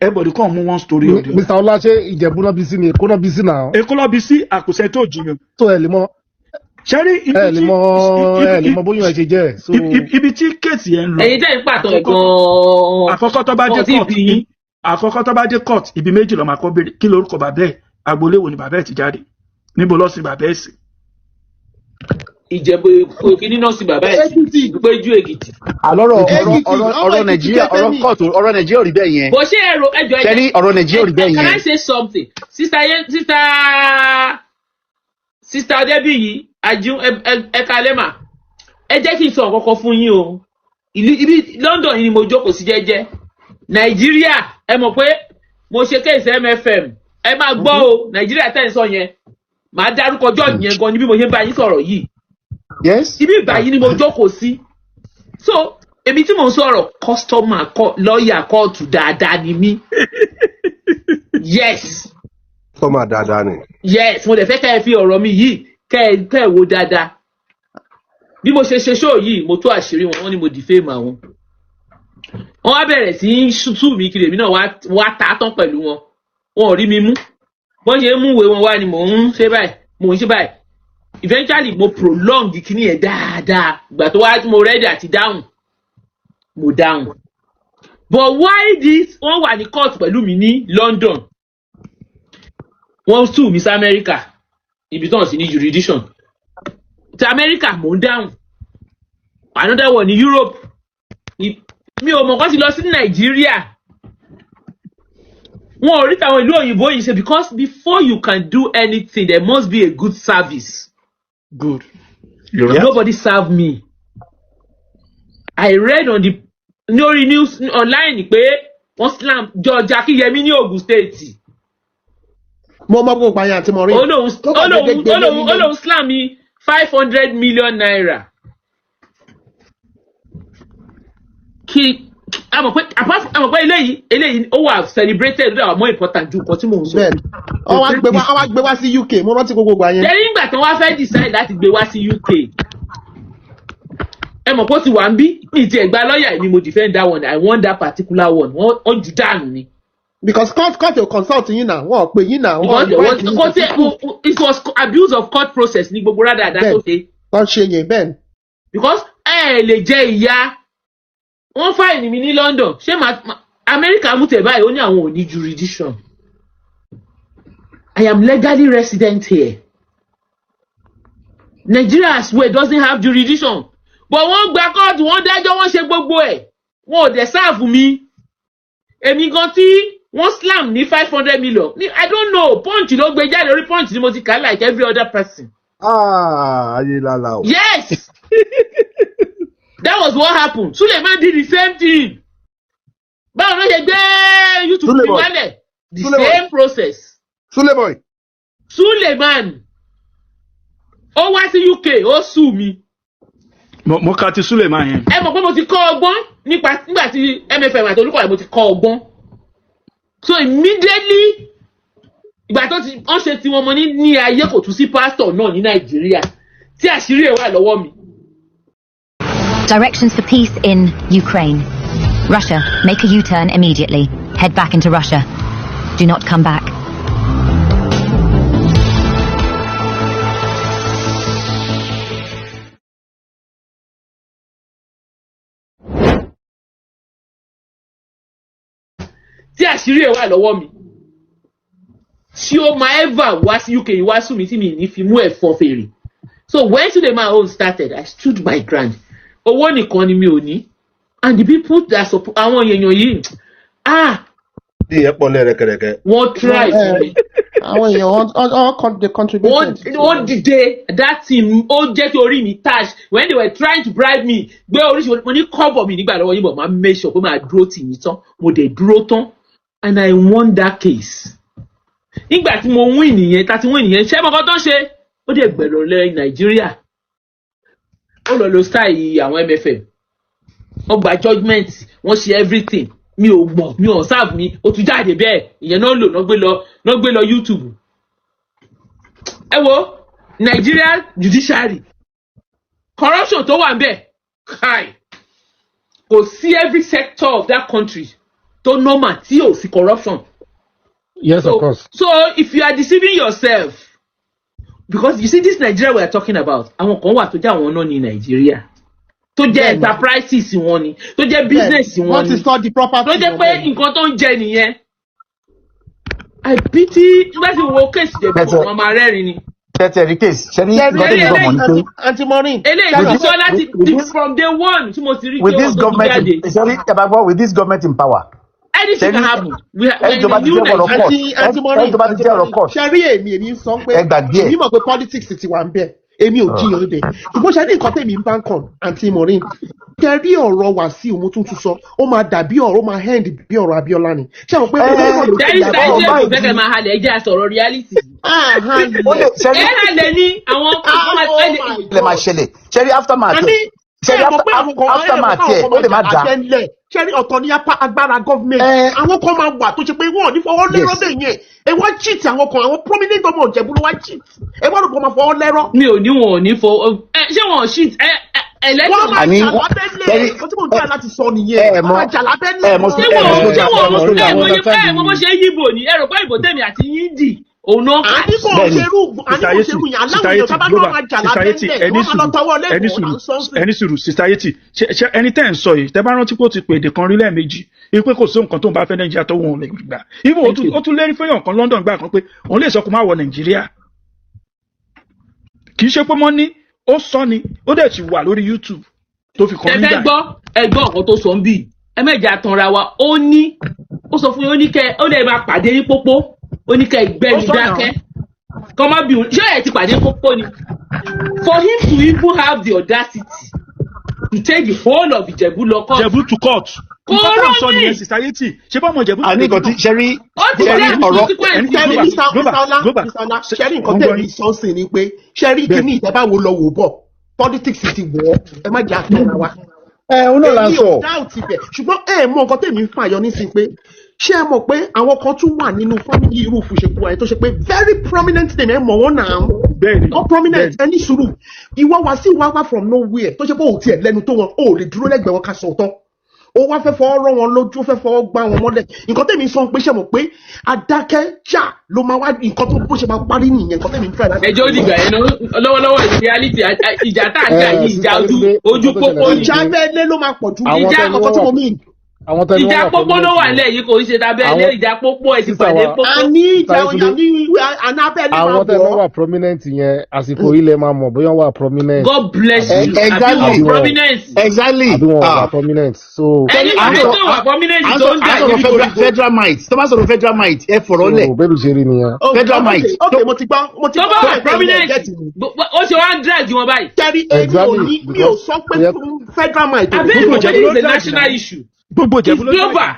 Everybody come mú one story of the Mr. Ọlá ṣe Ìjẹ̀bú náà bí sí ni Èkó náà bí sí náà. Èkó náà bí sí àkùsẹ̀ tó jiyàn. Tó ẹ lè mọ. Ṣẹ́rí ẹ lè mọ bóyá ẹ ṣe jẹ́. Ibi tí kéèsì yẹn ń lọ. Ẹ̀yin tẹ́ ń pàtó gan-an. Àkọ́kọ́ tó bá dé court ibi méjì ló máa kọ́ béèrè kí lorúkọ bàbá ẹ̀ agboolé wo ni bàbá ẹ̀ ti jáde níbo lọ sí bàbá ẹ̀ sí. Ìjẹ̀bú òkè nínú sí bàbá ẹ̀ sí Péjú Èkìtì. Ọ̀rọ̀ Nàìjíríà ọ̀rọ̀ kóòtù ọ̀rọ̀ Nàìjíríà ò rí bẹ́ẹ̀ yẹn. Bó ṣe ẹ̀rọ ẹjọ́ Ṣẹ́rí ọ̀rọ̀ Nàìjíríà ò rí bẹ́ẹ̀ yẹn. Can I say something? Sister Adébíyì ẹ̀ka lẹ́mà ẹ jẹ́ kí n sọ nǹkan kan fún yín o. Ibi London yìí ni mo jókòó sí jẹ́jẹ́. Nàìjíríà ẹ mọ̀ pé mo ṣe kéèsì MFM ẹ máa gbọ́ o Nàìjíríà tẹ́ ń sọ yẹn màá dárúkọ jọ́ọ̀jì yẹn gan ni bí mo ṣe ń bá yín sọ̀rọ̀ yìí. Yes. Ibi ìbàyí ni mo jókòó sí. So èmi tí mo ń sọ̀rọ̀ customer lọ́ọ̀yà kóòtù dáadáa ni mí. Yes. Customer dáadáa ni. Yes, mo dẹ̀ fẹ́ kẹ́ ẹ fi ọ̀rọ̀ mi yìí kẹ́ ẹ wo dáadáa. Bí mo ṣe show yìí mo tú àṣírí wọn wọ́n ní mo defame àwọn. Wọ́n wá bẹ̀rẹ̀ sí í tú mi kiri èmi náà wá ta tán pẹ̀lú wọn. Wọn ò rí mi mú. Wọ́n ṣe ń mú ìwé wọn wá ni mò ń ṣe báyìí. Eventually mo prolong the kini yẹn dáadáa ìgbà tó wá tí mo ready àti dáhùn mo dáhùn. But why this wọ́n wà ní court pẹ̀lú mi ní London wọ́n sue mi sí America ibi tó ń sí ní jurisdiction ti America mo ń dáhùn another one ní Europe mi ò mọ̀ kọ́ sí lọ sí Nàìjíríà wọn ò rí tàwọn ìlú òyìnbó yìí ṣe because before you can do anything there must be a good service. Good. Nobody served me. I read on the news online pé wọ́n slam George Akínyẹmí ní Ogun State. Mo mọ gbogbo àyàn àti mọ̀rin. Olóhùn slam mi 500 million naira. Kí àmọ̀ pé eléyìí ó wà celebrated ó wà more important ju nǹkan tí mò ń sọ. Bẹ́ẹ̀ni, wọ́n wá gbé wá sí UK, mo rántí gbogbo àyẹn. Lẹ́yìn ìgbà tí wọ́n fẹ́ decide láti gbé wá sí UK. Ẹ mọ̀ pé ó ti wà ń bí ní ti ẹ̀gbá lọ́ọ̀yà ni mo defend that one. I want that particular one. Wọ́n jù dànù ni. Because court will consult yín náà, wọ́n pè yín náà. It was abuse of court process ní gbogbo rádà àdá tó ṣe. Wọ́n ṣe yẹn bẹ́ẹ̀. Because lè jẹ ìyá. Wọ́n fáìní mi ní London. Ṣé America mú tẹ̀ báyìí ó ní àwọn ò ní jurisdiction. I am legally resident here. Nigeria as well doesn't have jurisdiction. But wọ́n gba kóòtù, wọ́n dájọ́, wọ́n ṣe gbogbo ẹ̀. Wọ́n ò dẹ̀ sáàfù mi. Èmi gan tí wọ́n slam ní 500 million. I don't know. Punch ló gbé jáde orí Punch ni mo ti kà like every other person. Ayé lala o. Yes. That was what happened. Suleiman did the same thing. Báwo ló ṣe gbé YouTube ní wálẹ̀? The same process. Suleiman. Ó wá sí UK, ó sue mi. Mo ka ti Suleiman yẹn. Ẹ mọ̀ pé mo ti kọ́ ọgbọ́n nígbà tí MFM àti olùkọ́ rẹ̀ mo ti kọ́ ọgbọ́n. So immediately ìgbà tó ti wọ́n ṣe tí wọ́n mọ ní ayé kò tún sí pastor náà ní Nàìjíríà tí àṣírí ẹ̀ wà lọ́wọ́ mi. Directions for peace in Ukraine. Russia, make a U-turn immediately. Head back into Russia. Do not come back. Tí àṣírí ẹ̀ wà lọ́wọ́ mi. Tí ó máa ever wá sí UK wá sùn mi tí mi ní fi mú ẹ̀ fọ́ fèrè. So when Suleiman own started, I stood my ground. Owó nìkan ni mi ò ní. And the people that support àwọn èèyàn yìí wọ́n try for me. Àwọn èèyàn they contributed. Wọ́n dìde that team ó jẹ́ kí orí mi touch when they were trying to bribe me gbé oríṣiríṣi mo ní kọ́bọ̀ mi nígbà lọ́wọ́ yín bọ̀ máa make sure pé máa dúró tì yín tán mo dẹ̀ dúró tán and I won that case. Nígbà tí mo win nìyẹn tá ti win nìyẹn ṣé mo kọ́ tó ń ṣe ó dẹ̀ gbẹ̀rọ̀ lẹ́ Nàìjíríà ó lọ lo style àwọn MFM wọ́n gba judgement wọ́n ṣe everything mi ò mọ̀ mi ò serve mi ó tún jáde bẹ́ẹ̀ ìyẹn náà lò náà gbé lọ YouTube. Ẹ wo Nigeria Judiciary corruption tó wà ńbẹ̀ kai kò sí every sector of that country tó normal tí ò sí corruption. Yes, of course. So if you are deceiving yourself because you see this Nigeria we are talking about àwọn kan wà tó jẹ́ àwọn náà ní Nigeria tó jẹ́ enterprises wọn ni tó jẹ́ business wọn ni tó jẹ́ pé nǹkan tó ń jẹ nìyẹn. I pity nígbà tí wo case Ijebu ọmọ máa rẹ́rìn ni. Tẹ́tẹ̀rí case ṣe ní lọ́dún ìgbọ̀mọ̀ ní pé. Anti-Maureen. Eléyìí ti sọ láti from day one tí mo ti rí pé wọ́n tó ti jáde. Sorry, Ẹ̀bàgbọ́ with this government in power. Anything can happen. Ẹ̀jọba ti jẹ́ ọ̀rọ̀ court. Ẹ̀jọba ti jẹ́ ọ̀rọ̀ court. Ṣé rí èmi sọ pé èmi mọ̀ pé politics ti wà ń bẹ̀. Èmi ò jiyàn níbẹ̀. Ṣùgbọ́n ṣe ní nǹkan tèmi ń bá ń kàn Anti-Maureen. Ṣé rí ọ̀rọ̀ Wasiu mo tún sọ? Ó máa dàbí ọ̀rọ̀ ó máa end bí ọ̀rọ̀ Abíọ́lá ni. Ṣé àwọn pé Ṣé ìfẹ́ máa halẹ̀ ẹjẹ́ àsọ̀rọ̀ reality? Halẹ̀ ni àwọn ilẹ̀ máa ṣẹlẹ̀. Ṣé rí aftermath ẹ̀ ó lè má dà. Ṣẹ́rí ọ̀tọ̀ ní agbára gọ́ọ̀mẹ̀ntì. Àwọn kan máa wà tó ṣe pé wọ́n ní fọwọ́ lẹ́rọ́ bẹ́ẹ̀ yẹn. Ẹ wá cheat àwọn kan, àwọn prominent ọmọ Ìjẹ̀bú ló wá cheat. Ẹ wá lóko máa fọwọ́ lẹ́rọ́. Mi ò ní wọn ò ní fọ ṣé wọn ò cheat wọ́n máa jà lábẹ́lẹ̀. Ó tí mo jẹ́ láti sọ nìyẹn. Wọ́n máa jà lábẹ́lẹ̀. Mo bó ṣe yíbo ni ẹ̀rọ pé ìbò tèmi àti yín dì. Òun náà kà sí. Ẹni sùúrù Society ẹni tẹ́ ń sọ yìí tẹ́ bá rántí pé ó ti pè èdè kan rí lẹ́ẹ̀mejì wípé kò sí nǹkan tó ń bá fẹ́ Nàìjíríà tó wọn ò lè gbà ibo ó tún lérí fẹ́yàn kan London gbà kan pé òun lè sọ kó má wọ Nàìjíríà kì í ṣe pé wọ́n ní ó sọ ni ó dẹ̀ ti wà lórí YouTube tó fi kàn nígbà. ẹgbọ́n ọ̀kan tó sọ ń bì ẹ mẹ́jà tanra wa ó sọ fún yín ó ní kẹ́ ó lè máa pàdé ní pópó ó ní kẹ́ ìgbẹ́ni dákẹ́ kọ́ má bí ṣé ẹ̀ ti pàdé pópó ni for him to even have the audacity to take the whole of Ijebu lọ court. Ijebu to court. nǹkan tá à ń sọ nìyẹn society ṣé bá ọmọ Ìjẹ̀bú. àní nǹkan tí ṣẹ́rí ọ̀rọ̀ ṣẹ́rí nǹkan tẹ̀lé sọ́ọ̀sì ni pé ṣẹ́rí kíní ìtẹ́báwo lọ wò bọ̀ politics ti wọ̀ ẹ má jẹ́ àtọ́ra wa. òun náà la sọ. èmi ò dáùtì bẹ̀ ṣùgbọ́n mọ nǹkan tẹ̀mí ń fàyọ nísìnyí pé ṣé ẹ mọ̀ pé àwọn kan tún wà nínú family irú Fùṣekú wa yẹn tó ṣe pé very prominent name ẹ mọ̀ wọ́n náà. not prominent ẹni sùúrù ìwọ Wasiu wá from nowhere tó ṣe pé òun tiẹ̀ lẹ́nu tó wọn ò lè dúró lẹ́gbẹ̀ẹ́ wọn ká sọ tán ó wá fẹ́ fọwọ́ rọ́ wọn lójú ó fẹ́ fọwọ́ gbá wọn mọ́lẹ̀ nǹkan tẹ̀mí sọ pé ṣe mọ̀ pé adákẹ́ jà ló máa wá nǹkan tó bó ṣe máa parí nìyẹn nǹkan tẹ̀mí ń fẹ́ láti. ẹjọ́ dìgbà yẹn lọ́wọ́lọ́wọ́ reality ìjà tá à ń jà yìí ìjà ojú pópó ni. ìjà abẹ́lé ló máa pọ̀ ju ìjà ọkọ̀ tí mo mí. ìjà pópó ló wà nílẹ̀ yìí kò ń ṣe tábẹ́lé ìjà pópó ẹ̀ ti pàdé pópó. àní ìjà àná abẹ́lé máa bọ̀. àwọn tẹ́lẹ̀ wà prominent yẹn àsìkò ilẹ̀ máa mọ̀ bóyá wà prominent. God bless you. Exactly. Prominent. Exactly. àbí wọn wà prominent. so ẹni tó wà prominent tó ń jà yìí kò rí. federal might tó bá sọ̀rọ̀ federal might ẹ fọ̀rọ̀ lẹ̀. bẹ́ẹ̀ ló ṣe rí nìyẹn. federal might. ok mo ti gbọ́ tó bá wà prominent ó ṣe wá ń drag wọn báyìí. kẹ́rí mi ò sọ pé federal might. abẹ́rẹ́ ìjọba is a national issue. gbogbo Ìjẹ̀bú ló global.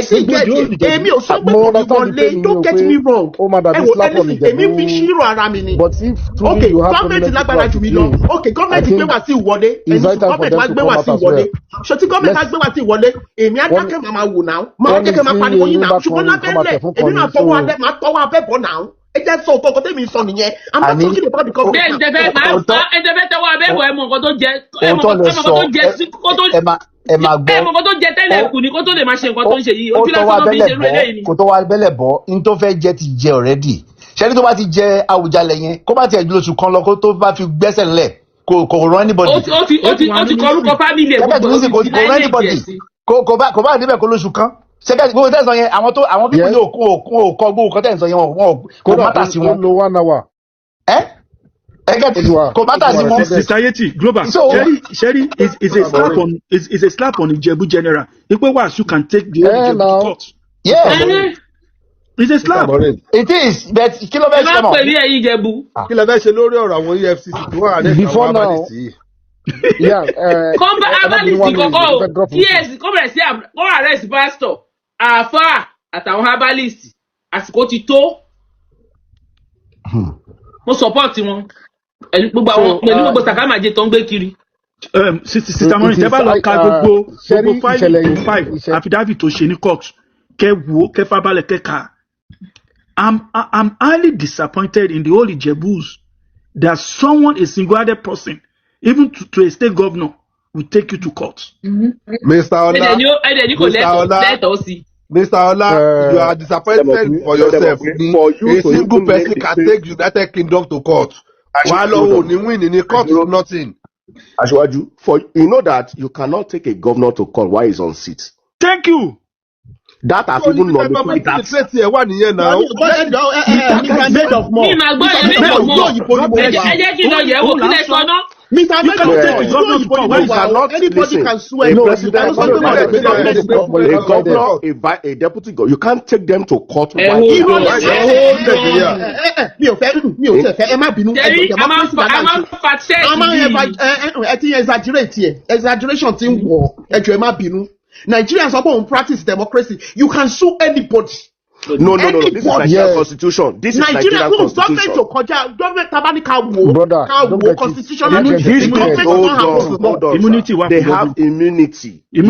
sì gẹ̀ẹ́dì èmi ò sọ pé kò ní wọlé don't get me wrong ẹ wò ẹni èmi fi ṣírò ara mi ni ok gọ́ọ̀mẹ̀ntì lágbára jù mí lọ ok gọ́ọ̀mẹ̀ntì gbé Wasiu wọlé ẹni gọ́ọ̀mẹ̀ntì wá gbé Wasiu wọlé ṣọtí gọ́ọ̀mẹ̀ntì wá gbé Wasiu wọlé èmi adákẹ́ máa wò náà máa jẹ́kẹ́ máa pariwo yín náà ṣùgbọ́n lábẹ́lẹ̀ èmi náà tọwọ́ abẹ́ bọ̀ náà ẹ jẹ́ sọ òtọ́ ọkọ tẹ́mi sọ nìyẹn I'm not talking about the government. bẹ́ẹ̀ ẹ̀jẹ̀ tọwọ́ abẹ́bọ̀ ẹ̀ mọ̀ nǹkan tó jẹ ẹ̀ mọ̀ nǹkan tó jẹ tẹ́lẹ̀ kù ni kó tó lè máa ṣe nǹkan tó ń ṣe yìí ojú lásán ló fi ń ṣe lóye ni. kò tó wá bẹ́lẹ̀ bọ́ n tó fẹ́ jẹ ti jẹ already ṣẹ́ni tó bá ti jẹ Awùjalẹ̀ yẹn kó bá tiẹ̀ lóṣù kan lọ kó tó bá fi gbẹ́sẹ̀ ńlẹ̀ kò rán anybody. ó ti kọ orúkọ family ẹ̀ gbogbo kò rán anybody kò bá níbẹ̀ kó lóṣù kan ṣẹ́gẹ́ gbogbo tẹ̀sán yẹn àwọn bíbí ní òkun òkọ gbogbo kan tẹ̀sán yẹn wọn kò mátà sí wọn. Kò mátà sí wọn. Society global. Sherry is a slap on Ijebu general. Ipe Wasiu can take the Ijebu to court. Yeah. It's a slap. It is, but kí ló fẹ́ ṣe mọ́. pẹ̀lú ẹ̀yin Ijebu. Kí ló fẹ́ ṣe lórí ọ̀rọ̀ àwọn EFCC tó wà ní àwọn abálẹ̀sì. Kọ́ńbà abálẹ̀sì kọ̀kọ́ o TS kọ́bẹ̀rẹ̀ sí kọ́ arrest pastor àáfàá àtàwọn herbalist àsìkò ti tó. Mo support wọn. Gbogbo àwọn pẹ̀lú gbogbo sàkámàjẹ tó ń gbé kiri. Sister Maureen tẹ́ bá lọ ka gbogbo file affidavit tó ṣe ní court kẹ́ wo kẹ́ fábálẹ̀ kẹ́ ka. I'm highly disappointed in the whole Ijebus that someone, a single-handed person, even to a state governor, will take you to court. Mr. Ola, you are disappointed for yourself. A single person can take United Kingdom to court. While you win in the court is nothing. Asiwaju, you know that you cannot take a governor to court while he's on seat. Thank you. That has even not been that. Anybody can swear. A governor, a deputy governor, you can't take them to court. Exaggeration thing war. Nigeria is about practice democracy. You can sue anybody. No. This is Nigerian constitution. This is Nigerian constitution. Government constitutional immunity. They have immunity. You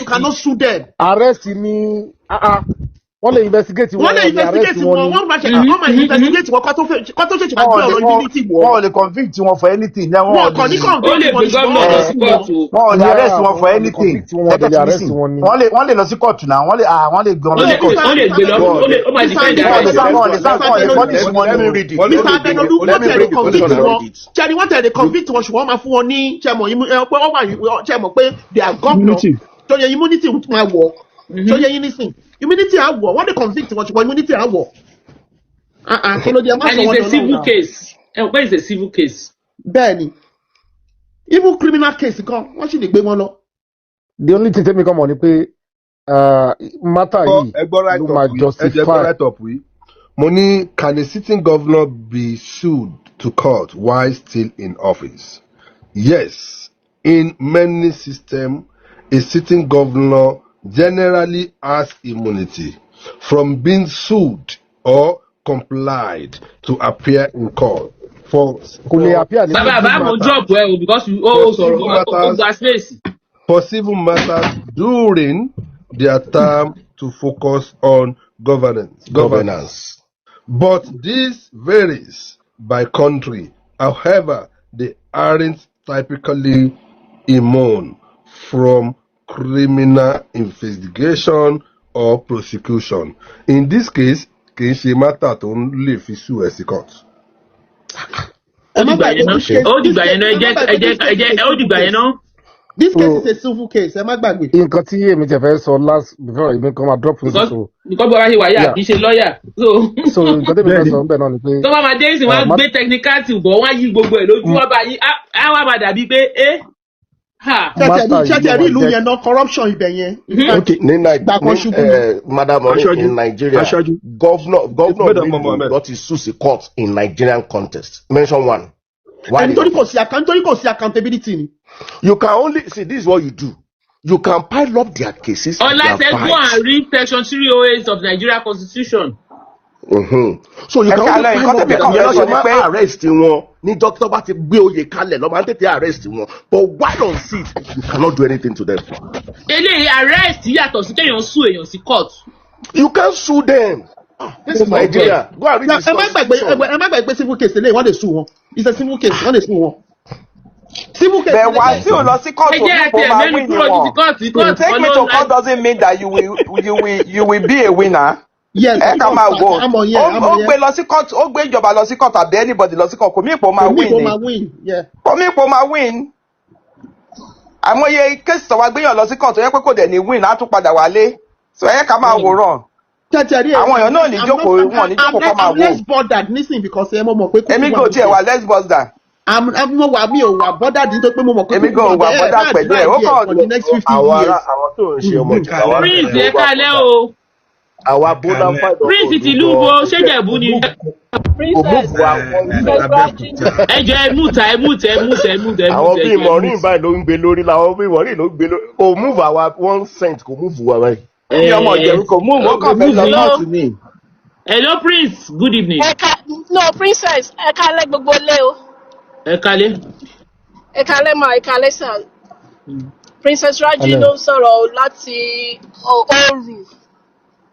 cannot sue them. Arrest me. Wọ́n lè investigate wọn. Wọ́n lè convict wọn for anything. Wọ́n lè arrest wọn for anything. Wọ́n lè lọ sí kóòtù náà. Wọ́n lè gbé wọn lọ sí kóòtù. Chẹ́ni wọ́n tẹ̀lé convict wọn ṣùgbọ́n máa fún wọn ní ṣẹ́mọ̀ pé they are governor. So your immunity máa wọ̀. So your immunity are war. What they convict what immunity are war. And it's a civil case. And where is a civil case? Benny. Even criminal case come. What should they be one? The only thing that me come on is matter you might justify. Money, can a sitting governor be sued to court while still in office? Yes, In many systems, a sitting governor generally has immunity from being sued or complied to appear in court. For civil matters during their term to focus on governance. But this varies by country. However, they aren't typically immune from criminal investigation or prosecution. In this case, kì í ṣe matter tó ń lè fi sue ẹ̀ sí court. This case is a civil case. Ẹ má gbàgbé. Nǹkan tí èmi tẹ̀ fẹ́ sọ last before èmi kan máa drop fún so. Nǹkan bí wàá ṣe wáyà kì í ṣe lọ́ọ̀yà. So nǹkan tí èmi fẹ́ sọ ń bẹ̀ náà ni pé. Tó bá máa dé ìsìn wá gbé technicality bọ̀ wọ́n á yí gbogbo ẹ̀ lójú wọ́n bá yí á wá máa dàbí pé ṣẹ̀ṣẹ̀ rí ìlú yẹn náà corruption ibẹ̀ yẹn. Okay, Madam in Nigeria, governor got his suits in court in Nigerian context. Mention one. Why? Nítorí kò sí accountability. You can only see this is what you do. You can pile up their cases. Unless they go and read section 308 of Nigeria Constitution. So you can only arrest wọn ní doctor bá ti gbé oyè kalẹ̀ lọ máa ń tètè arrest wọn, but while on seat you cannot do anything to them. Eléyìí arrest yàtọ̀ sí kéèyàn sue èèyàn sí court. You can't sue them. This is Nigeria. Go and read the constitution. Ẹ má gbàgbé civil case eléyìí wọ́n lè sue wọn. It's a civil case wọ́n lè sue wọn. Civil case. But Wasiu lọ sí court to win wọn. Take me to court doesn't mean that you will be a winner. Yes. Ẹ ká máa wò ó gbé lọ sí court ó gbé ìjọba lọ sí court àbí anybody lọ sí court kò mí ipò máa win ni kò mí ipò máa win. Àmọye case tó wá gbéyàn lọ sí court tó yẹ pé kò dẹ̀ ní win á tún padà wálé so ẹ ká máa wòran. Àwọn èèyàn náà ní jókòó wọn ní jókòó kọ́ máa wò. I'm less bothered nísìnyí because ẹ mọ̀ pé kò èmi kò tiẹ̀ wà less bothered. Mo wà mí ò wà bothered nítorí pé mo mọ̀ pé èmi kò wà bothered pẹ̀lú ẹ̀ ó kàn for the next 50 years. Àwọn tó ń ṣe ọmọ ìjọba. Prince ẹ kálẹ́ o. Àwa bóná fáìlì. Prince ti lúbo ṣéjẹ̀bú ni. Ẹjọ́ ẹ àwọn bíi mọ̀rin báyìí ló ń gbé lórí làwọn bíi mọ̀rin ló ń gbé lórí. Kò move àwa 1 cent kò move wa báyìí. Ọmọ ìjẹ̀rù kò move ó kàn fẹ́ lọ láti ní. Hello Prince, good evening. No Princess, ẹ kálẹ́ gbogbo lé o. Ẹ kálẹ́. Ẹ kálẹ́ ma, ẹ kálẹ́ sà. Princess Raji ló ń sọ̀rọ̀ láti Oru.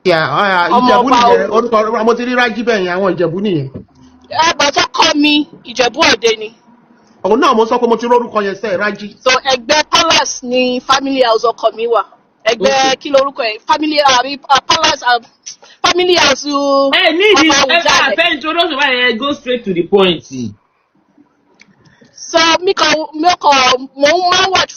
Ìjẹ̀bú nìyẹn orúkọ ọmọ tí rí Rájí bẹ́ẹ̀ yẹn àwọn Ìjẹ̀bú nìyẹn. Ẹgbẹ́ tó kọ́ mi Ìjẹ̀bú Òde ni. Òun náà mo sọ pé mo ti rórúkọ yẹn sẹ́ẹ̀ Rájí. So ẹgbẹ́ Palace ni family house ọkọ mi wà. Ẹgbẹ́ kí lorúkọ ẹ̀ Palace family house. Ẹ ní ìdí àfẹ́ introduction báyẹn go straight to the point. So mo máa watch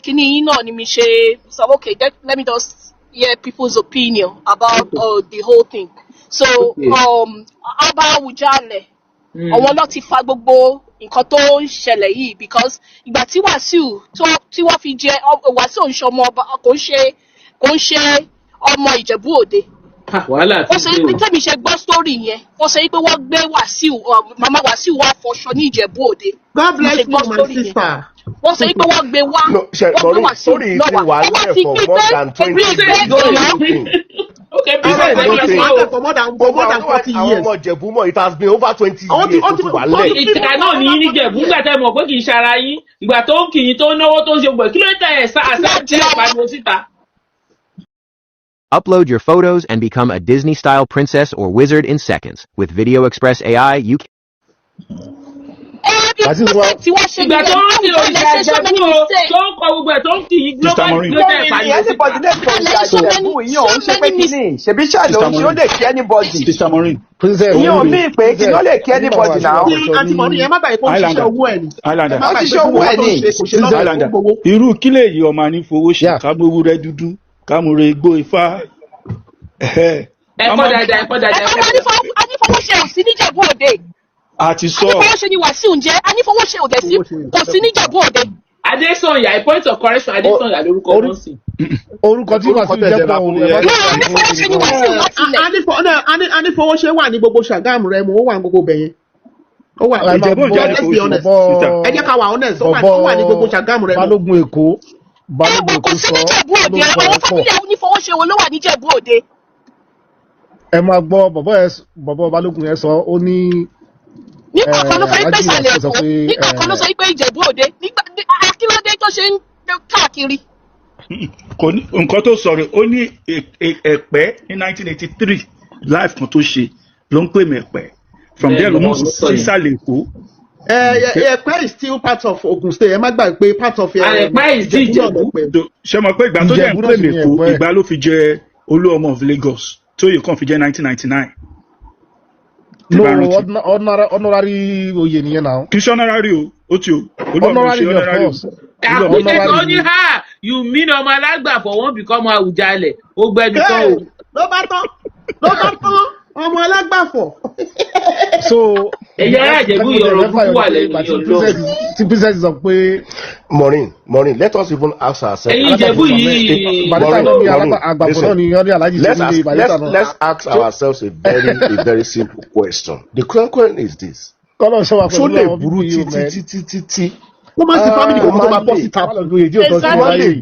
kíní yín náà ni mi ṣe so okay let me just hear people's opinion about the whole thing. So Ọba Awujale àwọn náà ti fa gbogbo nǹkan tó ń ṣẹlẹ̀ yìí because ìgbà tí Wasiu tí wọ́n fi jẹ Wasiu ń ṣe ọmọ ọba kò ń ṣe ọmọ Ìjẹ̀bú Òde. Wàhálà ti dé o. Wọ́n sọ pé tẹ́mi ṣe gbọ́ story yẹn wọ́n sọ pé wọ́n gbé Wasiu mama Wasiu wá fọṣọ ní Ìjẹ̀bú Òde. God bless you my sister. Wọ́n sọ pé wọ́n gbé wá wọ́n gbé Wasiu náà wá wọ́n ti gbé Okay, for more than 40 years. It has been over 20 years. Ìtìkà náà ní ní Ìjẹ̀bú nígbà tẹ́ mọ̀ pé kì í ṣara yín ìgbà tó ń kìyìn tó ń náwó tó ń ṣe gbẹ̀ kí ló tẹ̀ ẹ̀ sáà tí ẹ̀ pariwo síta. Upload your photos and become a Disney-style princess or wizard in seconds. With Video Express AI, you can... Ìgbà tó ń kí òṣìṣẹ́ Ìjẹ̀bú o, tó ń kọ gbogbo ẹ̀ tó ń kì í global global ìpàdé. Anybody lè kọ́ Ìjẹ̀bú ìyẹn òun ṣe pé kí ni ṣebí ṣàlẹ̀ òun ṣe ó lè kí anybody. Ìyẹn òun mí pé kí ló lè kí anybody náà. Àǹtí Mọ̀rí yẹn má bàa kó ṣiṣẹ́ owó ẹ̀ ni. Ó ṣiṣẹ́ owó ẹ̀ ni. Irú kílè yìí ọmọ ní fowó ṣe kámúrú rẹ dúdú kámúrú igbó ifá. Ẹ̀kọ́ dáadáa. Anífowóṣe ò sí níjẹ̀bú Òde. Àti sọ. Anífowóṣe ni Wasiu ń jẹ́, anífowóṣe ò dẹ̀ sí, kò sí níjẹ̀bú Òde. Adésanya, a point of correction, Adésanya lórúkọ wọn sí. Orúkọ tí Wasiu jẹ́ pọ̀ òun. Anífowóṣe ni Wasiu láti ilẹ̀. Anífowóṣe wà ní gbogbo Ṣàgámù rẹ̀ mo ó wà ní gbogbo bẹ̀yẹn. ó wà Ìjẹ̀bú jáde let's fún be oṣù honest sísà. ẹ jẹ́ ká wà honest ó wà ní gbogbo Ṣàgámù rẹ̀ Balógun Èkó kò sí níjẹ̀bú òde àwọn fámílì onífowóṣe wo ló wà níjẹ̀bú òde. ẹ máa gbọ́ bọ̀bọ̀ Balógun yẹn sọ ó ní nígbà kan ló sọ pé ìsàlẹ̀ Èkó nígbà kan ló sọ pé Ìjẹ̀bú òde nígbà akílódé tó ṣe ń káàkiri. Nǹkan tó sọ̀rọ̀ ó ní Ẹ̀pẹ́ ní 1983 live kan tó ṣe ló ń pè mí Ẹ̀pẹ́ from there ló mú sísàlẹ̀ Èkó. Ẹ̀pẹ́ is still part of Ogun State ẹ má gbàgbé pé part of Ẹ̀pẹ́ is still Ìjẹ̀bú. ṣe mọ̀ pé ìgbà tó jẹ́ ń pè mí Èkó ìgbà ló fi jẹ Olúọmọ of Lagos tó yẹ kàn fi jẹ́ 1999. No, honorary oyè nìyẹn náà. Kì í ṣe honorary o, ó ti o. Honorary of course. Àpèjẹ tó ní ha you mean ọmọ alágbàfọ̀ wọ́n become Awujale ó gbẹ́ni tán o. ló bá tán ọmọ alágbàfọ̀. So ẹ̀yà ara Ìjẹ̀bú yọ̀rọ̀ kúkú wà lẹ́nu yọ̀rọ̀. Tí princess sọ pé. Maureen, let us even ask ourselves. Ẹ̀yin Ìjẹ̀bú yìí. Let's ask ourselves a very simple question. The question is this. Ṣó lè burú títí. Wọ́n máa ń sin family kan tó máa bọ́ síta. Wọ́n lè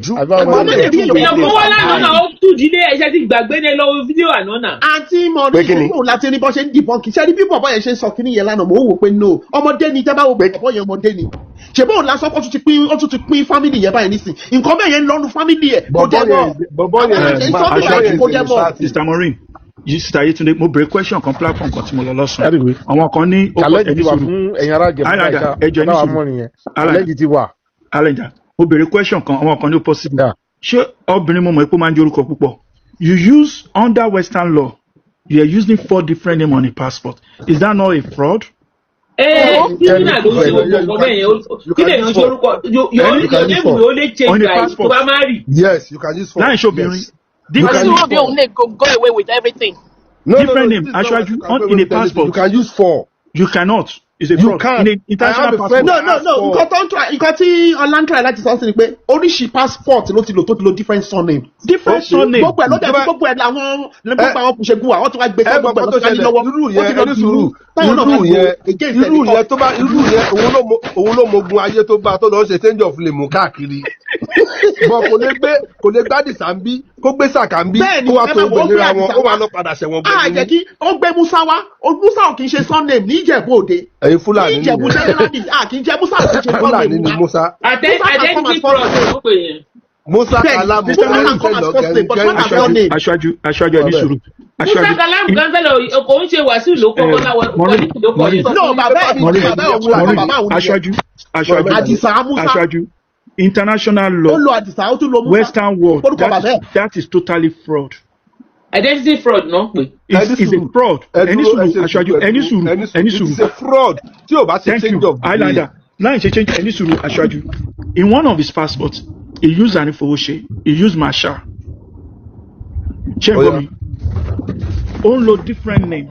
ju. Ìyàwó wa lánàá náà ó tún dílé ẹ̀ṣẹ̀ ti gbàgbé ní lọ́wọ́ fídíò àná náà. Àǹtí Mọ̀rí ìlú láti ní bọ́ ṣe ń dìbọn kì í ṣe ní bí bọ̀bọ̀ yẹn ṣe ń sọ kíní yẹn lánàá mò ń wò pé no ọmọdé ni tẹ́ bá wo bọ̀bọ̀ yẹn ọmọdé ni. Ṣé bóun lásán kó tún ti pín family yẹn báyìí nísìn nǹkan bẹ́ẹ̀ yẹn ń lọ́nu family yẹn kó jẹ́ bọ̀. Mr. Maureen Sister Yetunde mo bèrè question kan platform kan tí mo lọ lọ́sàn-án àwọn kan ní challenge ti wà fún ẹ̀yin ará Ìjẹ̀bú ẹjọ́ ní sùúrù challenge ti wà. Alẹ́jà mo bèrè question kan àwọn kan ní possible ṣé obìnrin mo mọ̀ pé ó máa ń jẹ́ orúkọ púpọ̀ you use under Western law you are using 4 different names on a passport is that not a fraud? Kíni àlọ́ ṣe gbogbo bẹ́ẹ̀ yẹn kí lè yan ṣe orúkọ your name will only change by tó bá má rí. Yes, you can use 4. láì ṣobìnrin. Go away with everything. Different name Aṣáájú in a passport. You can use 4. You cannot. It's a fraud. In an international passport. No. Nǹkan tí Ọlá ń try láti sọ sí ni pé oríṣi passport ló ti lo different surname. Different surname. Gbogbo ẹ̀ ló dẹ̀ gbogbo ẹ̀ làwọn kùsẹ̀gù àwọn tó wá gbé sí gbogbo ẹ̀ ló ti ní lọ́wọ́. Irú yẹn tó bá òun ló mogun ayé tó bá tó lọ ṣe change of name káàkiri. Bọ̀ kò lè gbá dìsàmbí kó gbé sàkàmbí kó wá tó gbòmìnira wọn ó máa lọ padà ṣẹ̀wọ̀n gbòmìnira. Jẹ́ kí ó gbé Musa wá Musa ò kì í ṣe surname ní Ìjẹ̀bú Òde. Ẹ̀yin Fúlàní ní Ìjẹ̀bú generally kì í jẹ́ Musa ò kì í ṣe Fúlàní ní Musa. Identity fraud ló pè yẹn. Musa Kalamu aṣáájú ẹni sùúrù. Musa Kalamu kan fẹ́lẹ̀ kò ń ṣe Wasiu ló kọ́kọ́ láwọn aṣáájú international law Western world that is totally fraud. Identity fraud náà pè. It's a fraud. Ẹni sùúrù aṣáájú ẹni sùúrù. It's a fraud tí o bá ṣe change of name. Islander láì ṣe change ẹni sùúrù aṣáájú. In one of his passports he used Anifowose he used Marshal. Ṣé ẹ gbọ́ mi? Ó ń lo different name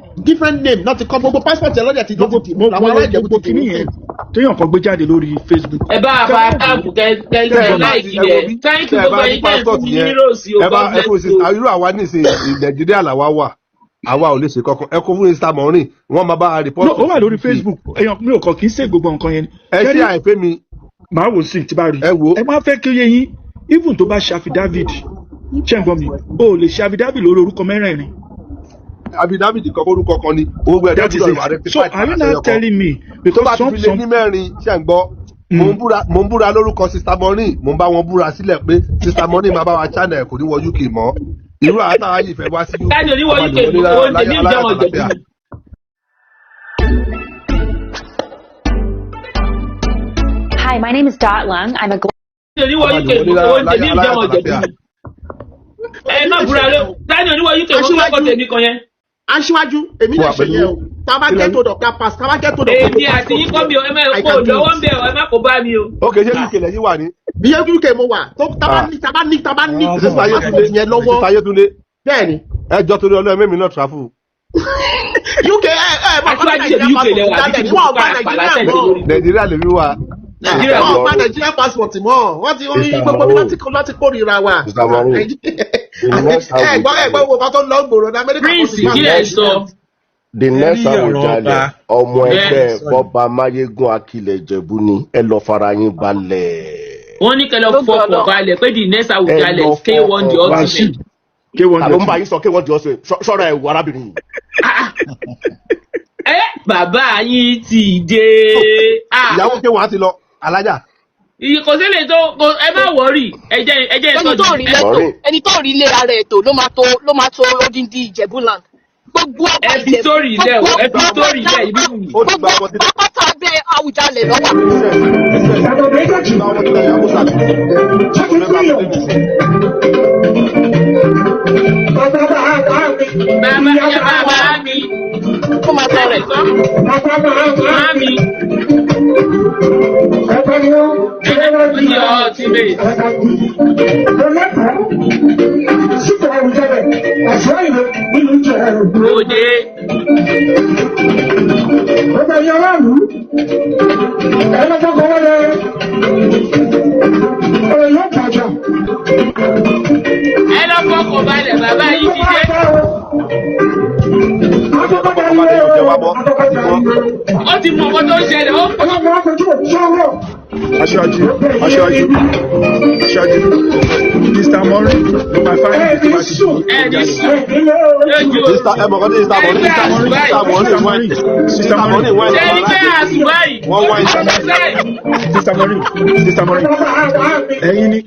náà ti kọ́ gbogbo passport ẹ̀ lọ́dẹ̀ ti dọ́kítì àwọn aláìjẹ̀bú tó kí nìyẹn téèyàn kan gbé jáde lórí Facebook. Ẹ bá a fa káàbù kẹ́lẹ́ láìkí rẹ̀ táyìkì gbogbo ẹ̀yin tẹ́ fún mi ní rose o gọ́ọ̀mẹ̀ntì. Irú àwa ní ìsìn Nàìjíríà làwa wà àwa ò lè ṣe kankan ẹ kó fún Mr. Maureen wọ́n máa bá a report. ó wà lórí Facebook èèyàn mi ò kàn kì í ṣe gbogbo nǹkan yẹn. Ẹ ṣe àìpé mi. Màá wò sí ti bá rí. Ẹ máa fẹ́ kí ó yé yín even tó bá ṣe affidavit ṣé ń gbọ́ mi o lè ṣe affidavit lórí orúkọ mẹ́rẹ̀ẹ̀rin. Affidavit kan orúkọ kan ni. So are you now telling me because some ní mẹ́rin ṣe ń gbọ́ mo ń búra lórúkọ Sister Maureen mo ń bá wọn búra sílẹ̀ pé Sister Maureen máa bá wa channel kò ní wọ UK mọ́ irú àtàwọn yìí fẹ́ wá sí UK. Káyọ̀ ní wọ UK owó ń tẹ̀lé ìjọba ọ̀jọ̀gbọ́n. Hi, my name is Dot Lung. I'm a Káyọ̀ ní wọ UK owó ń tẹ̀lé ìjọba ọ̀jọ̀gbọ́n. Ẹ má búra lé Káyọ̀ ní wọ UK owó ń kọ́ tèmi kan yẹn. Aṣíwájú èmi lè ṣe yẹn o taba get hold of that pass taba get hold of that pass. Èmi àti yín kọ́ mi o ẹ má kó lọ́wọ́ ń bẹ̀ ọ́ ẹ má kó bá mi o. Ok ṣé UK lẹ́yìn wà ní. Bí UK mo wà tó taba ní passport yẹn lọ́wọ́. Sísá Yétúndé. Bẹ́ẹ̀ni. Ẹ jọ torí Ọlọ́run mẹ́mi náà travel. UK Nàìjíríà lè mi wà. Wọ́n gba Nàìjíríà passport mọ́ wọ́n ti rí gbogbo bí láti kórìíra wa. Ẹ̀gbọ́n wo kan tó lọ gbòòrò ní Amẹ́ríkà. Prince kí lè sọ. the next Awujale ọmọ ẹgbẹ́ Bọ́ba Máyégún Akilẹ̀ Ìjẹ̀bú ni ẹ lọ fara yín balẹ̀. Wọ́n ní kẹ́lọ́ fọkàn balẹ̀ pé the next Awujale K1 the ultimate. Àlọ́ ń bá yín sọ K1 the ultimate ṣọ́ra ẹ̀wọ̀ arábìnrin yìí. Bàbá yín ti dé. Ìyàwó K1 á ti lọ alájà. Kò sí lè tó ẹ má wọrí ẹjẹ́ ìtọ́jú. Ẹni tó rí ilé ara ẹ̀ tó ló máa tó odindi Ìjẹ̀bú land. Gbogbo ọba Ìjẹ̀bú. Ẹbí tó rí ilẹ̀ ìbí wù mí. Gbogbo pátá bẹ́ Awujale lọ́wọ́. Bàbá mi. Kó máa tọ́ rẹ̀. Mami. The ultimate. Ode. Ẹ lọ fọkàn balẹ̀ bàbá yìí ti dé. Ó ti mọ ọkọ tó ń ṣẹlẹ̀ ó pọ̀. Aṣáájú, Mr. Mori, ló máa fáyé ní ìgbà tí ó.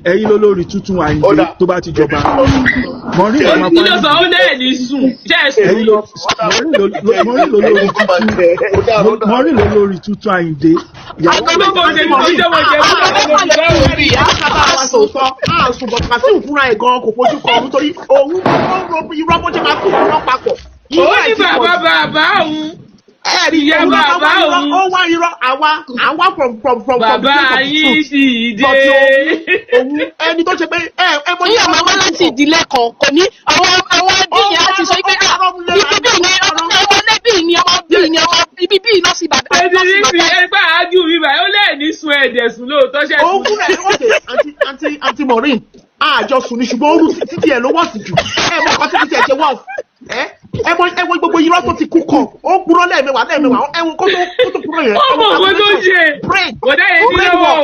Ẹ̀yin ló lórí tuntun Ayinde tó bá ti jọba. Mori ló máa fáyé. Ó dẹ̀ ní sùn. Mori ló lórí tuntun Ayinde. Kò fojú kan nítorí òun irọ́ bó ṣe máa kó irọ́ papọ̀. Ó ní bàbá òun. Ìyá bàbá òun. Ó wá irọ́ àwa from. Bàbá yìí ti dé. Ẹni tó ṣe pé ní àwọn ọmọ láti ìdílé kan kò ní àwọn ẹbí yẹn á ti sọ pé ibi ni ọmọ bíi ni ọmọ ibi bíi lọ sí bàbá. Ẹgbẹ́ àájú mi báyìí ó lẹ́ẹ̀ní sun ẹ̀dẹ̀ sùn lóòótọ́ ṣẹ́ sùn. Òun kúrẹ̀ àǹtí Maureen àjọ sùn ní ṣùgbọ́n ó rú títí ẹ̀ ló wọ̀ sí jù. Ẹ mọ̀ ọkọ títí ẹ̀ ṣe wọ̀ ẹ mọ gbogbo irọ́ tó ti kú kàn ó kúrọ́ lẹ́ẹ̀mẹwàá ẹ̀wọ̀n kó tó kúrọ́ yẹn. Ọmọ ògbó tó ṣe bọ̀dá yẹn ní lọ́wọ́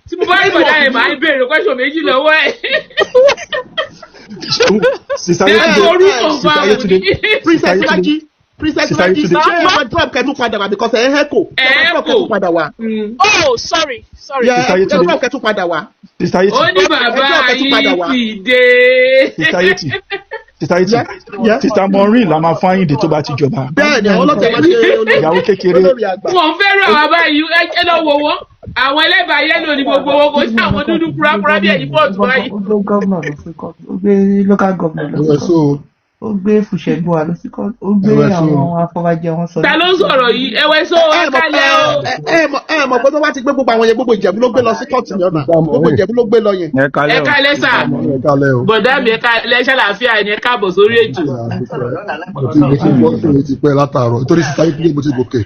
tí mo bá rí bọ̀dá yẹn máa ń béèrè question méjì lọ́wọ́ ẹ̀. Princess Laji ṣé ẹ máa drop kẹtù padà wá because ẹ ń hẹ́kò. Kẹtù padà wá. Oh sorry. Ẹ drop kẹtù padà wá. Ó ní bàbá yìí ti dé. Sister Maureen la máa fún Ayinde tó bá ti jọba. Bẹ́ẹ̀ni àwọn ọlọ́tẹ̀ máa ṣe ìyàwó kékeré. Wọ́n fẹ́ràn àwọn báyìí ẹ lọ wò wọ́n. Àwọn ẹlẹ́bàá yẹ́lò ní gbogbo wọn kò sí àwọn dúdú kúrákúrá bí ẹ̀yìn pọ̀jù báyìí. Ó gbé gómìnà lọ sí kọ́ọ̀tù, ó gbé local government lọ sí kọ́ọ̀tù, ó gbé Fùṣẹ́gbọ́à lọ sí kọ́ọ̀tù, ó gbé àwọn afọbajẹ wọn sọ. Ta ló ń sọ̀rọ̀ yìí? Ẹ̀wẹ̀ sọ kálẹ̀ o. Ẹ mọ̀ pé tó bá ti gbé gbogbo àwọn yẹn gbogbo Ìjẹ̀bú ló gbé lọ sí kọ́ọ̀tù ní ọ̀nà. Gbogbo Ìjẹ̀bú ló gbé lọ yẹn. Ẹ kálẹ̀ sà. Bọ̀dá mi ẹ kálẹ̀ ṣàlàáfíà ni ẹ káàbọ̀ sórí ètò. Mo ti pẹ́ látàárọ̀ nítorí sísá yìí mo ti gòkè.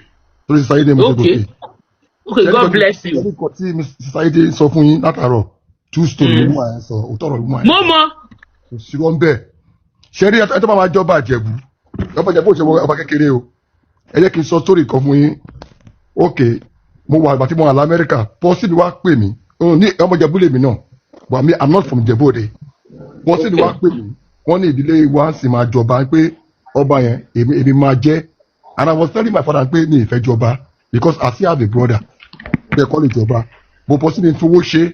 Okay, God bless you. Ẹni kan tí Ayinde sọ fún yín látàárọ̀ 2 story ló máa ń sọ òótọ́ ọ̀rọ̀ ló máa ń sọ. Mo mọ. Kò sí wọn bẹ́ẹ̀. Ṣé rí ẹ tó bá máa jọba Ìjẹ̀bú? Jọba Ìjẹ̀bú ò ṣe ọba kékeré o. Ẹ jẹ́ kí n sọ story kan fún yín. Okay, mo wà àgbà tí mo wà l'Amẹ́ríkà. Pọ́sì mi wá pè mí. Ní ọmọ Ìjẹ̀bú lèmi náà. But I'm not from Ìjẹ̀bú Òde. Pọ́sì mi wá pè mí. Wọ́n ní ìdílé wa sì máa jọba pé ọba yẹn èmi máa jẹ́. And I was telling my father pé mi ì fẹ́ jọba because I still have a brother. Bẹ́ẹ̀ kọ́ lè jọba. Mo pọ̀ sí mi fowó ṣe.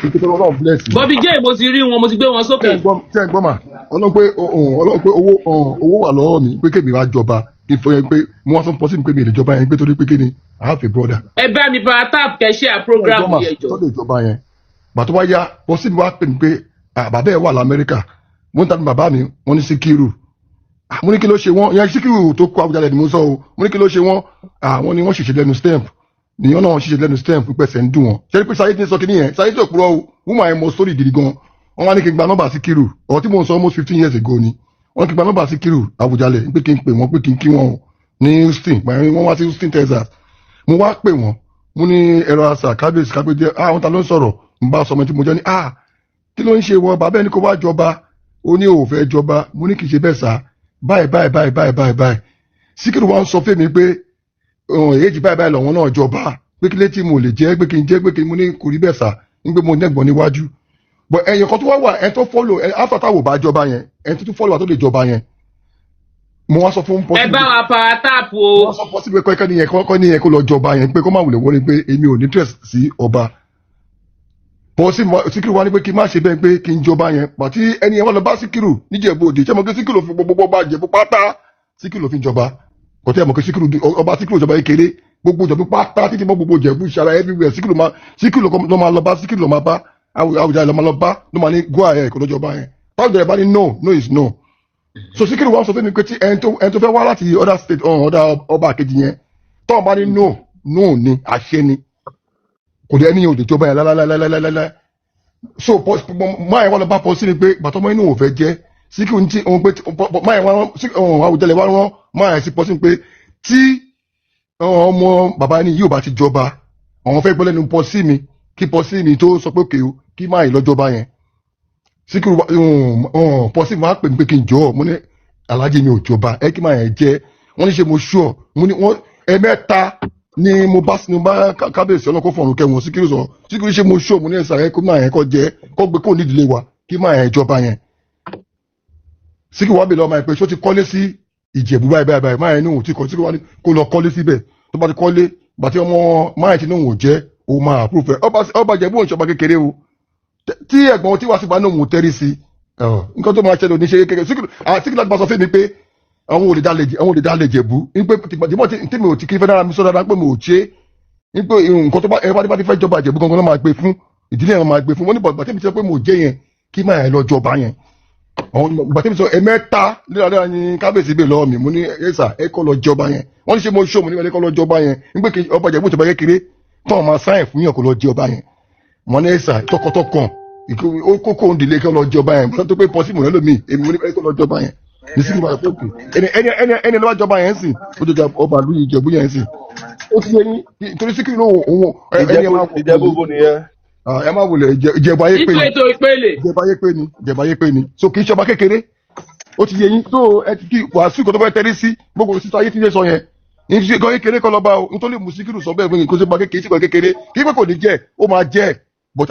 Nítorí Ọlọ́run bless me. Bobby J mo ti rí wọn mo ti gbé wọn sókè. Ṣé ẹ gbọ́ mà? Ọlọ́run pé owó wà lọ́wọ́ mi pé kébì wá jọba. Kí n fọ yẹn pé mo wá sọ pọ̀ sí mi pé mi lè jọba yẹn pé torí pé kí ni I have a brother. Ẹ bá mi bá tap kẹ̀ṣẹ́ à program yẹn jọ. Tó lè jọba yẹn. Bàtọ́ wá yá pọ̀ sí mi wá pè mí pé bàbá ẹ̀ wà l'Amẹ́ríkà. Mo ń tàbí bàbá mi wọ́n ní Síkírù. Mo ní kí ló ṣe wọ́n? Ìyẹn Síkírù tó kó Awujale ni mo sọ o. Mo ní kí ló ṣe wọ́n? Wọ́n ní wọ́n ṣèṣe lẹ́nu stamp. Nìyẹn náà ṣiṣẹ́ lẹ́nu stem pípẹ́ sẹ́ ń dùn wọn. Ṣé pé Sayid ní sọ kínní yẹn? Sayid tó kúrọ́ o, wúmọ̀ ẹ̀ mọ sórí gidi gan. Wọ́n wá ní kí n gba nọ́mbà Síkírù. Ọ̀rọ̀ tí mo ń sọ almost 15 years ago ni. Wọ́n kí n gba nọ́mbà Síkírù Awujale pé kí n pè wọ́n pé kí n kí wọn o ní Houston. Wọ́n wá sí Houston, Texas. Mo wá pè wọ́n. Mo ní ẹ̀rọ àṣà kábíyèsí àwọn ta ló ń sọ̀rọ̀. N bá sọmọ tí mo jẹ́ ní kí ló ń ṣe wọ bàbá ẹni kó wá jọba? Ó ní òun fẹ́ jọba. Mo ní kì í ṣe bẹ́ẹ̀ sá. Báyìí. Síkírù wa ń sọ fún mi pé èjì báyìí lọ́wọ́ náà jọba pé kí létí mo lè jẹ́ pé kí n jẹ́ pé kí n mú ní kò rí bẹ́ẹ̀ sà ń pé mo nẹ́gbọ̀n níwájú but ẹ̀yìn kan tó wá wà ẹ̀ tó follow after táwọn ò bá jọba yẹn ẹ̀ tó follow àtó lè jọba yẹn mo wá sọ fún ẹ bá wa power tap o. wọ́n sọ possible pé kọ́ ní yẹn kó lọ jọba yẹn pé kó má wulẹ̀ wọlé pé èmi ò ní interest sí ọba Síkírù wá ní pé kí n má ṣe bẹ́ẹ̀ pé kí n jọba yẹn pàtí ẹni yẹn wọ́n lọ bá Síkírù níjẹ̀bú òde ṣé mo kí Síkírù fi gbogbo ọba Ìjẹ̀bú pátá Síkírù fi jọba kò tẹ́ ẹ̀ mọ̀ kí ọba Síkírù jọba kékeré gbogbo Ìjẹ̀bú pátá títí mọ́ gbogbo Ìjẹ̀bú ìṣara everywhere Síkírù ló máa lọ bá Síkírù ló máa bá Awùjalè ló máa lọ bá ló máa ní go ahead kò ló jọba yẹn táwọn ìjọba ní no is no so Síkírù wá sọ fún mi pé tí ẹni tó fẹ́ wá láti other state other ọba àkejì yẹn tọ́wọ́n bá ní no ni àṣẹ ni kò dé ẹni yẹn ò lè jọba yẹn lálálálálálá so máa yẹn wá lọ bá pọ̀ sí ni pé bàtọ́mọ́ inú ò fẹ́ jẹ́ Síkírù ní tí òun pé máa yẹn wá Awùjalè wá rán máa yẹn sí pọ̀ sí ni pé tí ọmọ bàbá ni yóò bá ti jọba àwọn fẹ́ gbọ́ lẹ́nu pọ̀ sí mi kí pọ̀ sí mi tó sọ pé òkè o kí máa yẹn lọ jọba yẹn Síkírù pọ̀ sí mi máa pè mí pé kí n jọ mo ní Alhaji mi ò jọba ẹ kí máa yẹn jẹ wọ́n ní ṣe mo ṣọ́ mo ní wọ́n ẹ̀mẹ́ta ni mo bá kábíyèsí ọlọ́kọ̀ fọ̀rùn kẹwọn Síkírù sọ Síkírù ṣe mo ṣọ́ mo ní ẹ̀sà ẹ kó máa yẹn kọ́ jẹ kọ́ gbé kó nídìílé wa kí máa yẹn jọba yẹn Síkírù wá bèèrè ọmọ yẹn pé ṣó ti kọ́lé sí Ìjẹ̀bú báyìí máa yẹn ní òun ti kọ́ Síkírù wá ní kó lọ kọ́lé síbẹ̀ tó bá ti kọ́lé bàtí ọmọ máa yẹn ti ní òun ò jẹ́ òun máa àpúrúfẹ́ ọba Ìjẹ̀bú òun ṣọba kékeré o tí ẹ̀gbọ́n tí wàá sì bá ní òun tẹ́rí sí nǹkan tó máa ṣẹlẹ̀ oníṣẹ́ kékeré Síkírù láti bá sọ fún mi pé àwọn olè dá lè Jẹ̀bú ní pé tí mi ò ti kí fẹ́ dára mi sọ dáadáa pé mi ò ṣe ní pé nǹkan tó bá ti fẹ́ jọba Ìjẹ̀bú gangan ló máa gbé fún ìdílé yẹn máa gbé fún wọn ní bàtí mi sọ pé mo jẹ́ yẹn kí máa yẹn lọ jọba yẹn bàtí mi sọ ẹ̀mẹ́ta léraléra ni kábíyèsí bèè lọ́wọ́ mi mo ní ẹ̀sà ẹ kọ́ lọ jọba yẹn wọ́n ní ṣe mo ṣó mo ní ẹ kọ́ lọ jọba yẹn ní pé ọba Ìjẹ̀bú ìjọba kékeré tó wọn máa sáyẹn fún yàn kó lọ jọba yẹn wọ́n ní ẹ̀sà tọkọtọkàn kókó òǹdílé kọ́ lọ jọba yẹn tó pé pọ́sí mọ̀ lẹ́lòmíì èmi mo ní ẹ kọ́ lọ jọba yẹn ní Síkírù bá yẹ pé ẹni lọ́wọ́ jọba yẹn sìn ó jọjọ ọba ìlú Ìjẹ̀bú yẹn sìn ó ti yẹ yín nítorí Síkírù náà òun ẹni ẹ máa wò Ìjẹ̀bú bó nìyẹn. ẹ máa wòlẹ̀ Ìjẹ̀bú ayé pé ni so kì í ṣọba kékeré ó ti yẹ yín tó ẹ ti kí Wàsíù kó tó fẹ́ tẹ́rí sí gbogbo sísọ ayé tí yẹ sọ yẹn ní ṣe gan kékeré kọ́ lọ́ba o nítorí mú Síkírù sọ bẹ́ẹ̀ fún mi kó ṣe ba kékeré síkọ̀ kékeré kí pé kò ní jẹ́ ó máa jẹ́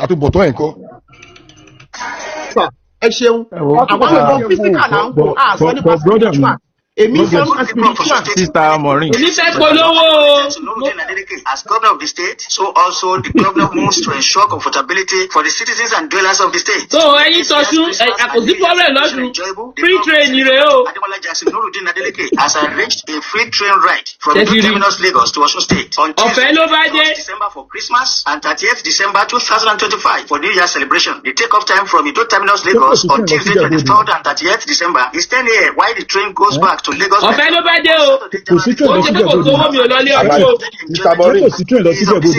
àtúbọ̀tán ẹ̀ kọ́. ẹ ṣeun àwọn ìbọn físíkà là ń kó àṣọ nípa spiritual èmi sọ nípa spiritual. Sister Maureen. oníṣẹ́ polówó. As governor of the state, so also the governor moves to ensure comfortability for the citizens and dwellers of the state. So ẹyin sọsún àkòsí problem lọ́sùn free train rè o. Ademola Jackson Nurudeen Adeleke has arranged a free train ride from New Terminus Lagos to Osun State on Tuesday, 1st December for Christmas and 30th December 2025 for New Year celebration. The take-off time from Ido Terminus Lagos on Tuesday 23rd and 30th December is 10 a.m. while the train goes back to Lagos. Ọ̀fẹ́ ló bá dé o. Kò sí train lọ sí Ìjẹ̀bú. Kò sí train lọ sí Ìjẹ̀bú.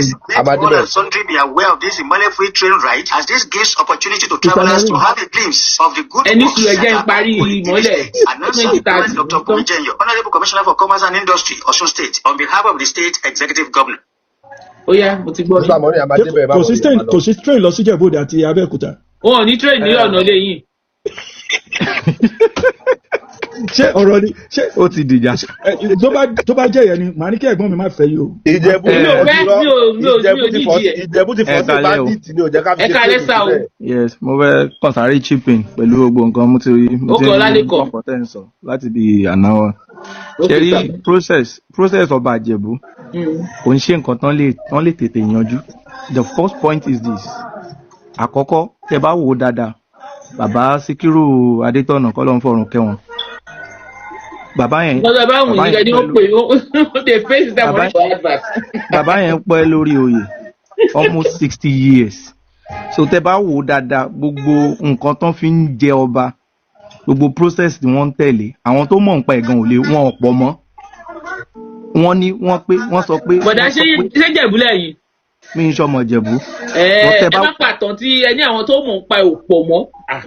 And sundry be aware of this Imole free train ride as this gives opportunity to travelers to have a glimpse of the good works that are happening in the state. Announced by Dr. Kumijenyo, Honorable Commissioner for Commerce and Industry, Osun State, on behalf of the state executive governor. Ó yá, mo ti gbọ́. Kò sí train lọ sí Ìjẹ̀bú àti Abẹ́òkúta. Wọn ò ní train ní ọ̀nà lẹ́yìn. Ṣé ọ̀rọ̀ ni ṣé ó ti dìjà. tó bá jẹ́ yẹn ni màá ní kí ẹ̀gbọ́n mi má fẹ́ yìí o. Ìjẹ̀bú ti fọ́ sí bandit ni ò jẹ́ ká fi ṣe fẹ́ ìṣẹ̀lẹ̀. Yes, mo fẹ́ kàn sáré chipping pẹ̀lú gbogbo nǹkan mo ti kọ́ potential láti bí àná wa. Ṣé rí process ọba Ìjẹ̀bú kò ń ṣe nǹkan tán lè tètè yanjú. The first point is this. Àkọ́kọ́ tẹ bá wò ó dáadáa bàbá Síkírù Adétọ̀nà kọ́ ló ń fọ̀rùn kẹ́wọn. Bàbá yẹn pẹ́ lórí oyè almost 60 years. So tẹ bá wò ó dáadáa gbogbo nǹkan tán fi ń jẹ ọba gbogbo process ni wọ́n ń tẹ̀lé àwọn tó mọ̀ nípa ẹ̀gàn ò lè wọ́n ọ̀pọ̀ mọ́. Wọ́n sọ pé. Bọ̀dá ṣé Ìjẹ̀bú lẹ́yìn. Mi ń sọmọ Ìjẹ̀bú. Ẹ má pàtàn tí ẹni àwọn tó mọ̀ nípa ò pọ̀ mọ́.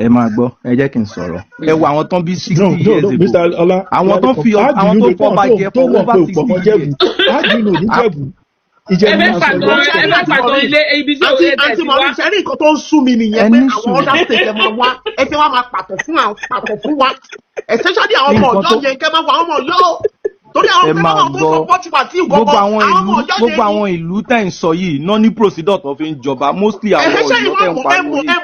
Ẹ máa gbọ́ ẹ jẹ́ kí n sọ̀rọ̀. Ẹ wo àwọn tán bí 60 years ago. Àwọn tó fọba jẹ fún over 60 years. Ẹ bẹ pàtàn ilé ibi tí ó yẹ tẹ̀sí wá. Àǹtí Mọ̀rí nǹkan tó ń sú mi nìyẹn pé àwọn ọ̀dà tètè máa wá ẹ fẹ́ wá máa pàtàn fún wa especially àwọn ọmọ ọ̀dọ́ yẹn kẹ́ máa wọ àwọn ọmọ ọ̀yọ́ torí àwọn tó support Wasiu gbogbo àwọn ìlú tẹ̀ ń sọ yìí náà ní procedure tó fi ń jọba mostly àwọn ọ̀yọ́ tẹ̀ ń pariwo yìí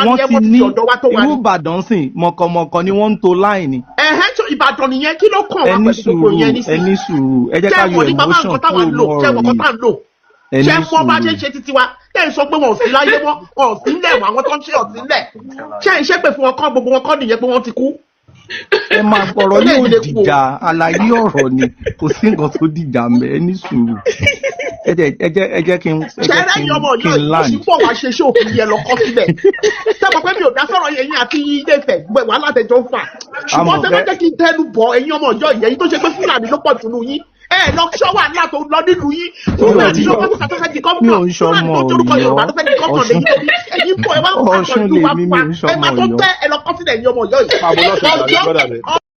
wọ́n ti ní irú Ìbàdàn sìn mọ̀kànmọ̀kàn ni wọ́n ń to line ni. Ìbàdàn nìyẹn kí ló kàn wá pẹ̀lú gbogbo yẹn ní sí. ẹni sùúrù ẹ jẹ́ ká yọ emotion kúrò lọ́rọ̀ yìí. ṣé fún ọba ṣe ń ṣe títí wa ṣé ń sọ pé wọn ò sí láyé wọn ò sí lẹ̀ wọn àwọn tó ń ṣe ò sí lẹ̀ ṣé ń ṣépè fún ọkọ gbogbo wọn kọ́ nìyẹn pé wọ́n ti kú. ẹ máa gbọ́rọ̀ yóò dìjà àlàyé ọ̀rọ̀ ni kò sí nǹkan tó dìjà mẹ́ ẹ ní sùúrù ẹ jẹ́ kí n land. ṣẹlẹ̀ yọmọ wá ṣe ṣé òfin yẹn lọ kọ́ síbẹ̀ sábà pé mi ò dá sọ̀rọ̀ yẹn àti ilé Ifẹ̀ wàhálà tẹjọ́ fà ṣùgbọ́n tẹ bá jẹ́ kí n tẹnu bọ̀ ẹ̀yin ọmọ ọjọ́ ìyẹn tó ṣe pé Fúlàní ló pọ̀ jù yín lọ ṣọ́ wà ńlá tó lọ nílùú yín fúnra àti yọmọ tó fẹ́ di gọ́ọ̀mù fúnra tó torúkọ Yorùbá tó fẹ́ di gọ́ọ̀mù lẹ́yìn ẹ̀yin bọ̀ ẹ wá ń pàṣẹ ìlú wa pa ẹ máa tó tẹ́ ẹ lọ kọ́ sílẹ̀ ẹ̀yin ọmọ ọjọ́ yìí.